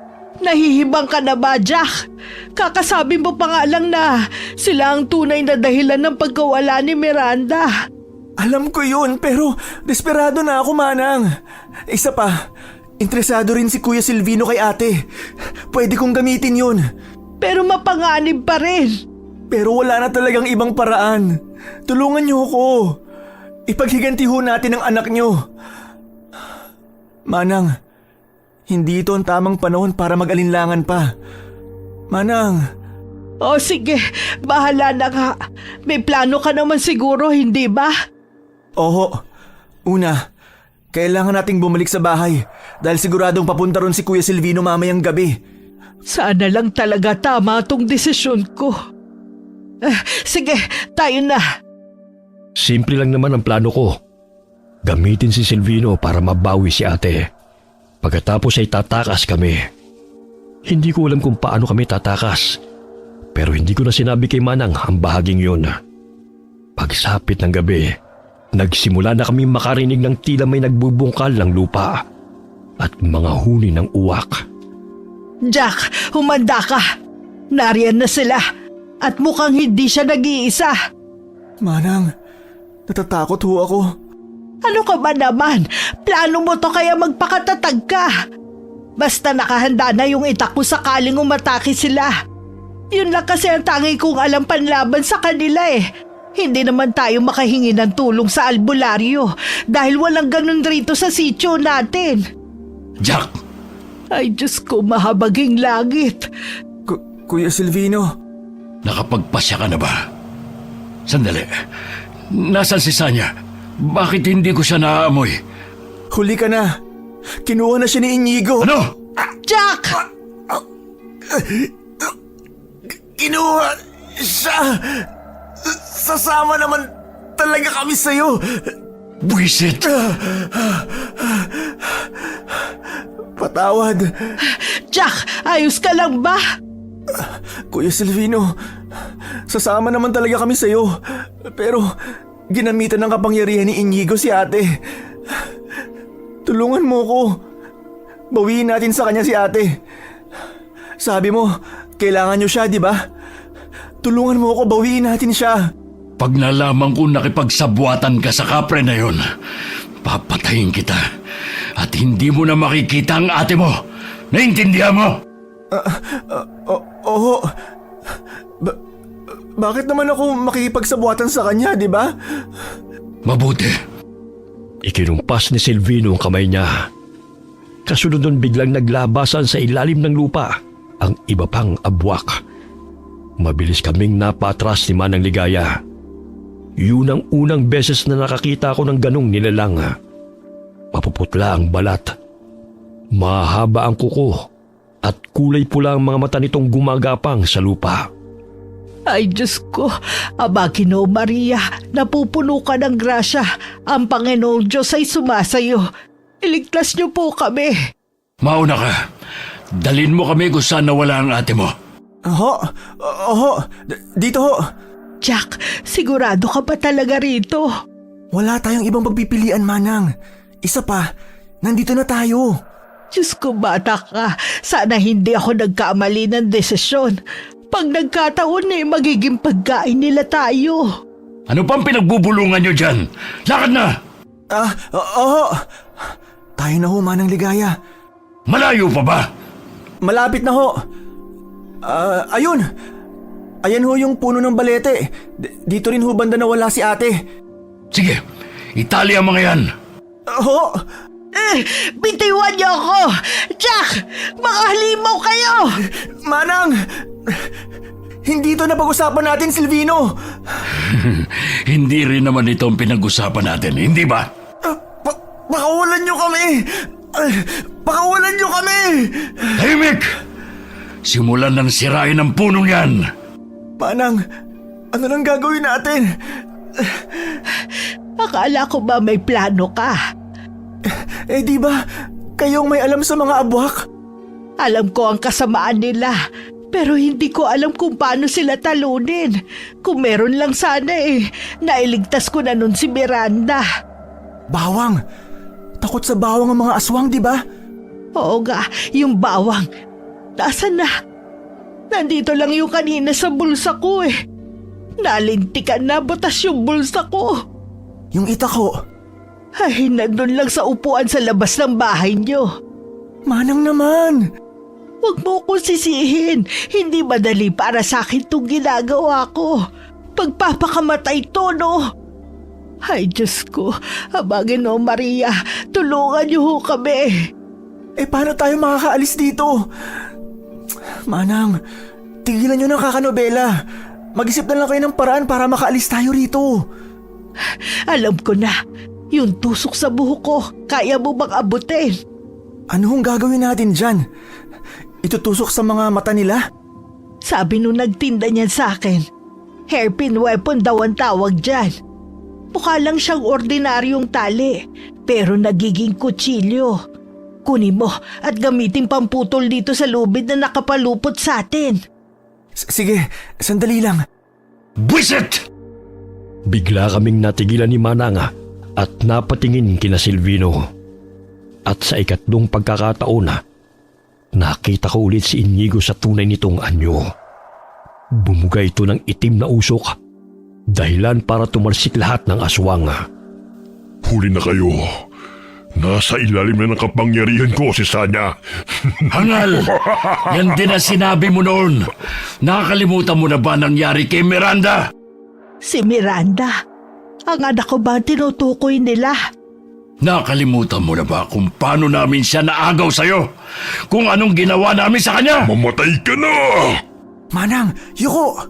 Nahihibang ka na ba, Jack? Kakasabi mo pa nga lang na sila ang tunay na dahilan ng pagkawala ni Miranda. Alam ko yun, pero desperado na ako, Manang. Isa pa, interesado rin si Kuya Silvino kay ate. Pwede kong gamitin yun. Pero mapanganib pa rin. Pero wala na talagang ibang paraan. Tulungan niyo ako. Ipaghiganti ho natin ang anak niyo. Manang, hindi ito ang tamang panahon para mag-alinlangan pa. Manang. O sige, bahala na nga. May plano ka naman siguro, hindi ba? Oho. Una, kailangan nating bumalik sa bahay dahil siguradong papunta ron si Kuya Silvino mamayang gabi. Sana lang talaga tama tong desisyon ko. Sige, tayo na. Simple lang naman ang plano ko. Gamitin si Silvino para mabawi si ate. Pagkatapos ay tatakas kami. Hindi ko alam kung paano kami tatakas. Pero hindi ko na sinabi kay Manang ang bahaging yun. Pagsapit ng gabi, nagsimula na kami makarinig ng tila may nagbubungkal ng lupa at mga huni ng uwak. Jack, humanda ka. Nariyan na sila. At mukhang hindi siya nag-iisa. Manang, natatakot ho ako. Ano ka ba naman? Plano mo to kaya magpakatatag ka. Basta nakahanda na yung itak ko sakaling umatake sila. Yun lang kasi ang tangi kong alam panlaban sa kanila eh. Hindi naman tayo makahingi ng tulong sa albularyo dahil walang ganun rito sa sityo natin. Jack! Ay Diyos ko, mahabaging langit. Kuya Silvino. Nakapagpasya ka na ba? Sandali. Nasaan si Sanya? Bakit hindi ko siya naaamoy? Huli ka na. Kinuha na siya ni Inigo. Ano? Jack! Kinuha siya. Sasama naman talaga kami sa'yo. Buisit! Patawad. Jack, ayos ka lang ba? Kuya Silvino, sasama naman talaga kami sa'yo. Pero ginamitan ng kapangyarihan ni Inigo si ate. Tulungan mo ko. Bawiin natin sa kanya si ate. Sabi mo, kailangan niyo siya, di ba? Tulungan mo ko, bawiin natin siya. Pag nalaman kong nakipagsabwatan ka sa kapre na yon, papatayin kita. At hindi mo na makikita ang ate mo. Naintindihan mo? Oo. Bakit naman ako makikipagsabuatan sa kanya, di ba? Mabuti. Ikinumpas ni Silvino ang kamay niya. Kasunod nun biglang naglabasan sa ilalim ng lupa ang iba pang abwak. Mabilis kaming napatras ni Manang Ligaya. Yun ang unang beses na nakakita ko ng ganong nilalang. Mapuputla ang balat. Mahaba ang kuko at kulay pula ang mga mata nitong gumagapang sa lupa. Ay Diyos ko, Aba Ginoo Maria, napupuno ka ng grasya. Ang Panginoong Diyos ay sumasayo. Iligtas niyo po kami. Mauna ka. Dalin mo kami kung saan nawala ang ate mo. Oho. Dito ho. Jack, sigurado ka ba talaga rito? Wala tayong ibang pagpipilian, Manang. Isa pa, nandito na tayo. Diyos ko, bata ka. Sana hindi ako nagkamali ng desisyon. Pag nagkataon magiging pagkain nila tayo. Ano pang pinagbubulungan nyo dyan? Lakad na! Oo. Tayo na ho, Manang Ligaya. Malayo pa ba? Malapit na ho. Ayun. Ayan ho yung puno ng balete. Dito rin ho banda nawala si ate. Sige, itali ang mga yan. Ho! Bitiwan niyo ako! Jack! Mga halimaw kayo! Manang! Hindi ito napag-usapan natin, Silvino. Hindi rin naman ito ang pinag-usapan natin, hindi ba? Pakawalan niyo kami! Pakawalan niyo kami! Tahimik! Simulan ng sirain ang punong yan. Manang, ano nang gagawin natin? Akala ko ba may plano ka? Di ba kayong may alam sa mga abwak? Alam ko ang kasamaan nila, pero hindi ko alam kung paano sila talunin. Kung meron lang sana nailigtas ko na nun si Miranda. Bawang! Takot sa bawang ang mga aswang, di ba? Oo nga, yung bawang. Nasaan na? Nandito lang yung kanina sa bulsa ko Nalintikan na, butas yung bulsa ko. Yung itako. Ay, nandun lang sa upuan sa labas ng bahay niyo. Manang naman! Huwag mo ko sisihin. Hindi madali para sa akin itong ginagawa ko. Pagpapakamatay to, no? Ay, Diyos ko. Abagin o, Maria. Tulungan niyo ho kami. Paano tayo makakaalis dito? Manang, tigilan nyo ng kakanobela. Mag-isip na lang kayo ng paraan para makaalis tayo rito. Alam ko na. Yung tusok sa buhok ko, kaya mo bang abutin? Ano hong gagawin natin dyan? Itutusok sa mga mata nila? Sabi nung nagtinda niyan sa akin, hairpin weapon daw ang tawag dyan. Mukha lang siyang ordinaryong tali, pero nagiging kutsilyo. Kunin mo at gamitin pamputol dito sa lubid na nakapalupot sa atin. Sige, sandali lang. Buisit! Bigla kaming natigilan ni Manang at napatingin kina Silvino. At sa ikatlong pagkakataon, nakita ko ulit si Inigo sa tunay nitong anyo. Bumuga ito ng itim na usok, dahilan para tumalsik lahat ng aswang. Huli na kayo. Nasa ilalim na ng kapangyarihan ko si Sanya. Hangal! Yan din ang sinabi mo noon. Nakakalimutan mo na ba nangyari kay Miranda? Si Miranda, ang anak ko ba ang tinutukoy nila? Nakalimutan mo na ba kung paano namin siya naagaw sa'yo? Kung anong ginawa namin sa kanya? Mamatay ka na! Manang, yuko!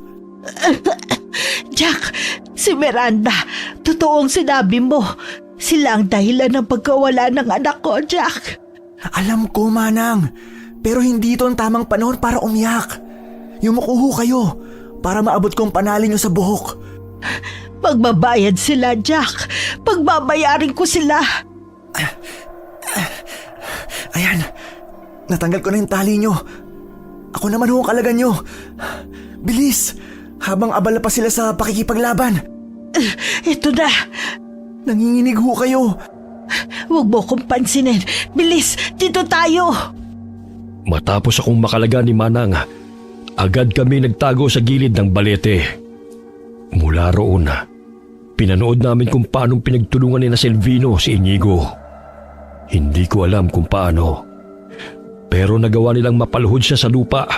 Jack, si Miranda, totoong sinabi mo. Sila ang dahilan ng pagkawala ng anak ko, Jack. Alam ko, Manang. Pero hindi ito ang tamang panahon para umiyak. Yumuko kayo para maabot kong panalin nyo sa buhok. Magbabayad sila, Jack. Pagbabayarin ko sila. Ayan, natanggal ko na yung tali nyo. Ako naman ho ang kalagan nyo. Bilis, habang abala pa sila sa pakikipaglaban. Ito na. Nanginginig ho kayo. Huwag mo kong pansinin. Bilis, dito tayo. Matapos akong makalaga ni Manang, agad kami nagtago sa gilid ng balete. Mula roon, pinanood namin kung paanong pinagtulungan ni na Silvino si Inigo. Hindi ko alam kung paano, pero nagawa nilang mapaluhod siya sa lupa.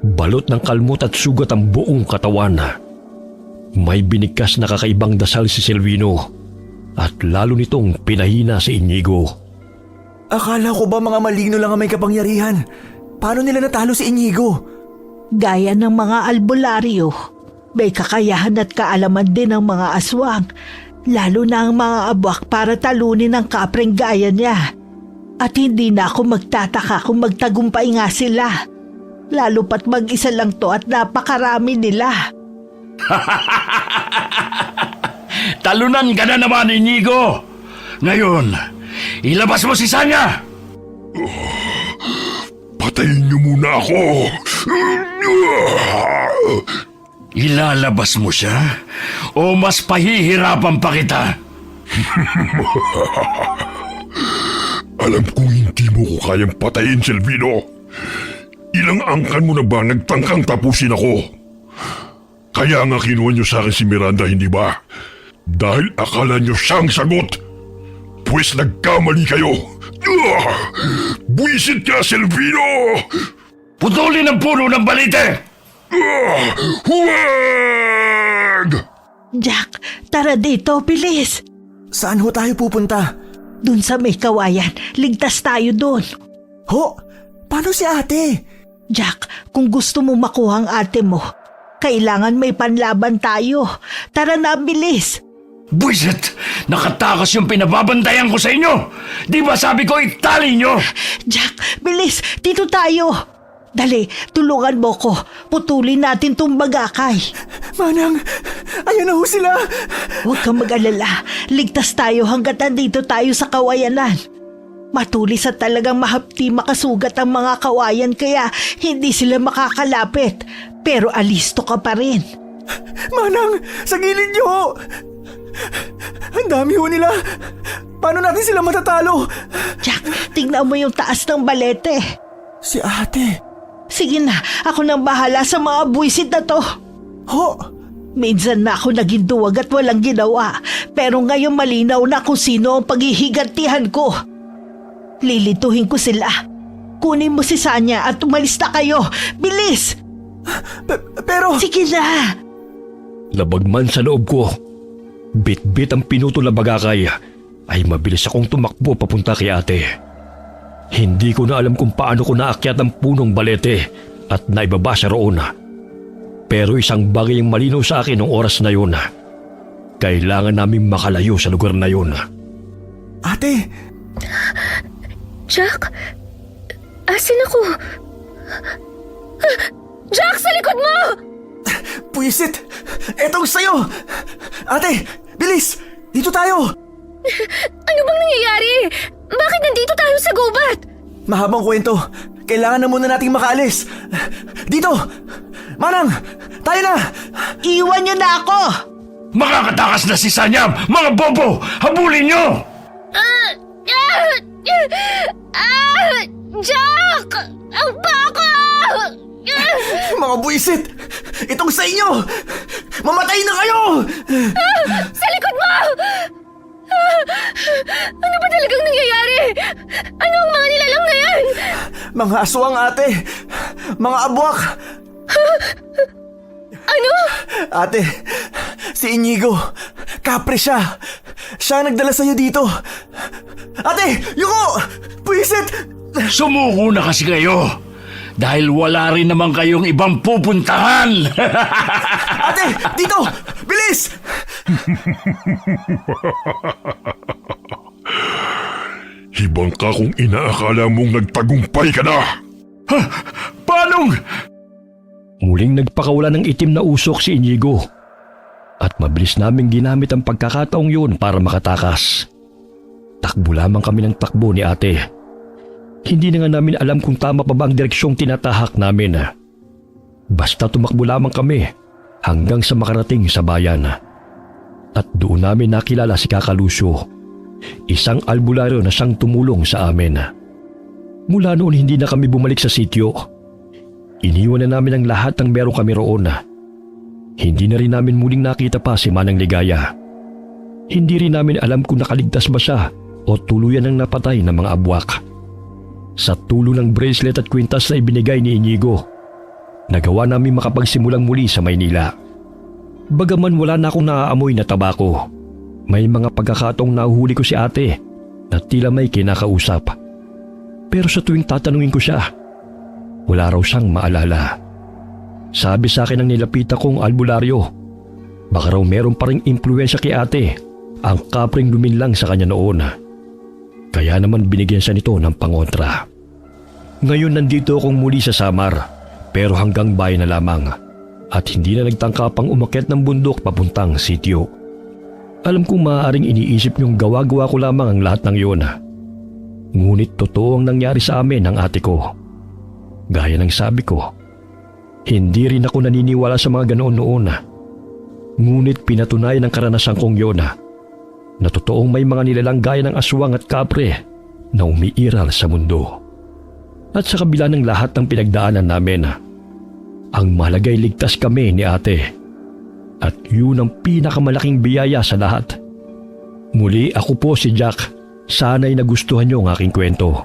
Balot ng kalmot at sugat ang buong katawan. May binigkas na kakaibang dasal si Silvino at lalo nitong pinahina si Inigo. Akala ko ba mga maligno lang ang may kapangyarihan? Paano nila natalo si Inigo? Gaya ng mga albularyo, may kakayahan at kaalaman din ng mga aswang, lalo na ang mga abwak para talunin ang kapreng gaya niya. At hindi na ako magtataka kung magtagumpay nga sila. Lalo pat mag-isa lang to at napakarami nila. Talunan ka na naman, Inigo! Ngayon, ilabas mo si Sanya! Patayin niyo muna ako! Ilalabas mo siya o mas pahihirapan pa kita? Alam kong hindi mo ko kayang patayin, Silvino. Ilang angkan mo na ba nagtangkang tapusin ako? Kaya nga kinuha niyo sa akin si Miranda, hindi ba? Dahil akala niyo siyang sagot. Pues nagkamali kayo. Buisit ka, Silvino! Putulin ang puno ng balite! Huwag! Jack, tara dito, bilis. Saan ho tayo pupunta? Dun sa may kawayan, ligtas tayo dun. Ho? Paano si ate? Jack, kung gusto mo makuha ang ate mo, kailangan may panlaban tayo. Tara na, bilis. Buisit! Nakatakas yung pinababantayan ko sa inyo! Di ba sabi ko itali nyo? Jack, bilis, dito tayo. Dali, tulungan mo ko. Putulin natin tong bagakay. Manang, ayan na ho sila. Huwag kang mag-alala. Ligtas tayo hanggat nandito tayo sa kawayanan. Matulis at talagang mahapti makasugat ang mga kawayan kaya hindi sila makakalapit. Pero alisto ka pa rin. Manang, sa gilid nyo ho. Ang dami ho nila. Paano natin sila matatalo? Jack, tingnan mo yung taas ng balete. Si ate. Sige na, ako nang bahala sa mga buwisit na to. Ho? Minsan na ako naging duwag at walang ginawa. Pero ngayon malinaw na kung sino ang paghihigantihan ko. Lilituhin ko sila. Kunin mo si Sanya at umalis na kayo. Bilis! Pero... Sige na! Labag man sa loob ko, bit-bit ang pinutol na bagakay, ay mabilis akong tumakbo papunta kay ate. Hindi ko na alam kung paano ko naakyat ang punong balete at naibaba siya roon. Pero isang bagay ang malinaw sa akin noong oras na yun. Kailangan namin makalayo sa lugar na yun. Ate, Jack? Asan ako? Jack, sa likod mo! puwisit! Etong sa'yo! Ate, bilis! Dito tayo! Ano bang nangyayari? Bakit nandito tayo sa gubat? Mahabang kwento. Kailangan na muna nating makaalis. Dito! Manang! Tayo na! Iwan niyo na ako! Makakatakas na si Sanyam! Mga bobo! Habulin nyo! Jack! Ang bako! Mga buwisit! Itong sa inyo! Mamatay na kayo! Sa likod mo! Ano ba talagang nangyayari? Ano ang mga nilalang na yan? Mga aswang, ate! Mga abwak! Ano? Ate, si Inigo. Kapre siya. Siya ang nagdala sa'yo dito. Ate, yuko! Buwisit! Sumuko na kasi kayo! Dahil wala rin naman kayong ibang pupuntahan! Ate, dito! Bilis! Hibang ka kung inaakala mong nagtagumpay ka na. Paanong? Muling nagpakawala ng itim na usok si Inigo. At mabilis naming ginamit ang pagkakataong yun para makatakas. Takbo lamang kami ng takbo ni ate. Hindi na nga namin alam kung tama pa ba ang direksyong tinatahak namin. Basta tumakbo lamang kami hanggang sa makarating sa bayan. At doon namin nakilala si Kaka Lucio, isang albularyo na siyang tumulong sa amin. Mula noon hindi na kami bumalik sa sityo. Iniwan na namin ang lahat ng meron kami roon. Hindi na rin namin muling nakita pa si Manang Ligaya. Hindi rin namin alam kung nakaligtas ba siya o tuluyan ang napatay ng mga abwak. Sa tulong ng bracelet at kwintas na ibinigay ni Inigo, nagawa namin makapagsimulang muli sa Maynila. Bagaman wala na akong naaamoy na tabako, may mga pagkakataong nahuhuli ko si ate na tila may kinakausap. Pero sa tuwing tatanungin ko siya, wala raw siyang maalala. Sabi sa akin ng nilapita kong albularyo, baka raw meron pa ring impluwensya kay ate ang kapring luminlang sa kanya noon. Kaya naman binigyan siya nito ng pangontra. Ngayon nandito akong muli sa Samar, pero hanggang bayan na lamang at hindi na nagtangka pang umakyat ng bundok papuntang sityo. Alam kong maaaring iniisip niyong gawa-gawa ko lamang ang lahat ng iyon. Ngunit totoo ang nangyari sa amin ng ate ko. Gaya ng sabi ko, hindi rin ako naniniwala sa mga ganoon noon. Ngunit pinatunayan ng karanasan kong yun na totoong may mga nilalang gaya ng aswang at kapre na umiiral sa mundo. At sa kabila ng lahat ng pinagdaanan namin, ang malagay ligtas kami ni ate. At yun ang pinakamalaking biyaya sa lahat. Muli ako po si Jack. Sana'y nagustuhan niyo ang aking kwento.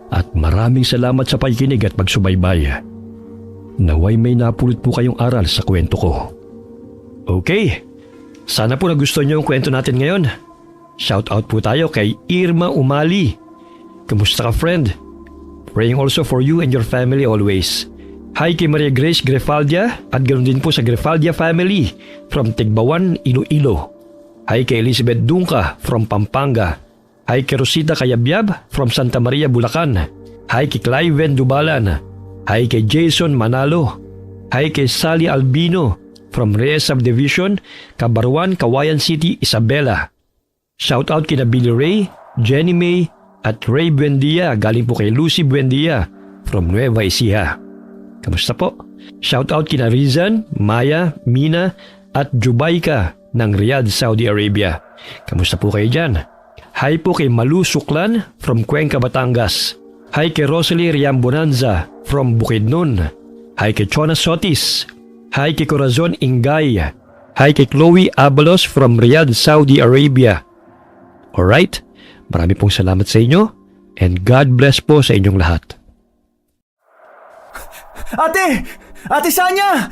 At maraming salamat sa pakikinig at pagsubaybay. Naway may napulot po kayong aral sa kwento ko. Okay, sana po nagustuhan niyo ang kwento natin ngayon. Shout out po tayo kay Irma Umali. Kamusta ka, friend? Praying also for you and your family always. Hi kay Maria Grace Grefaldia at ganoon din po sa Grefaldia family from Tigbawan, Iloilo. Hi kay Elizabeth Dunca from Pampanga. Hi kay Rosita Kayabyab from Santa Maria, Bulacan. Hi kay Cliven Dubalan. Hi kay Jason Manalo. Hi kay Sally Albino from Reyes Subdivision, Cabarwan, Kawayan City, Isabela. Shout out kina Billy Ray, Jenny May at Ray Buendia galing po kay Lucy Buendia from Nueva Ecija. Kamusta po? Shout out kina Rizan, Maya, Mina at Jubaika ng Riyadh, Saudi Arabia. Kamusta po kayo dyan? Hi po kay Malu Suklan from Cuenca, Batangas. Hi kay Rosalie Riambonanza from Bukidnon. Hi kay Chona Sotis. Hi kay Corazon Ingay. Hi kay Chloe Abalos from Riyadh, Saudi Arabia. Alright, marami pong salamat sa inyo and God bless po sa inyong lahat. Ate! Ate Sanya!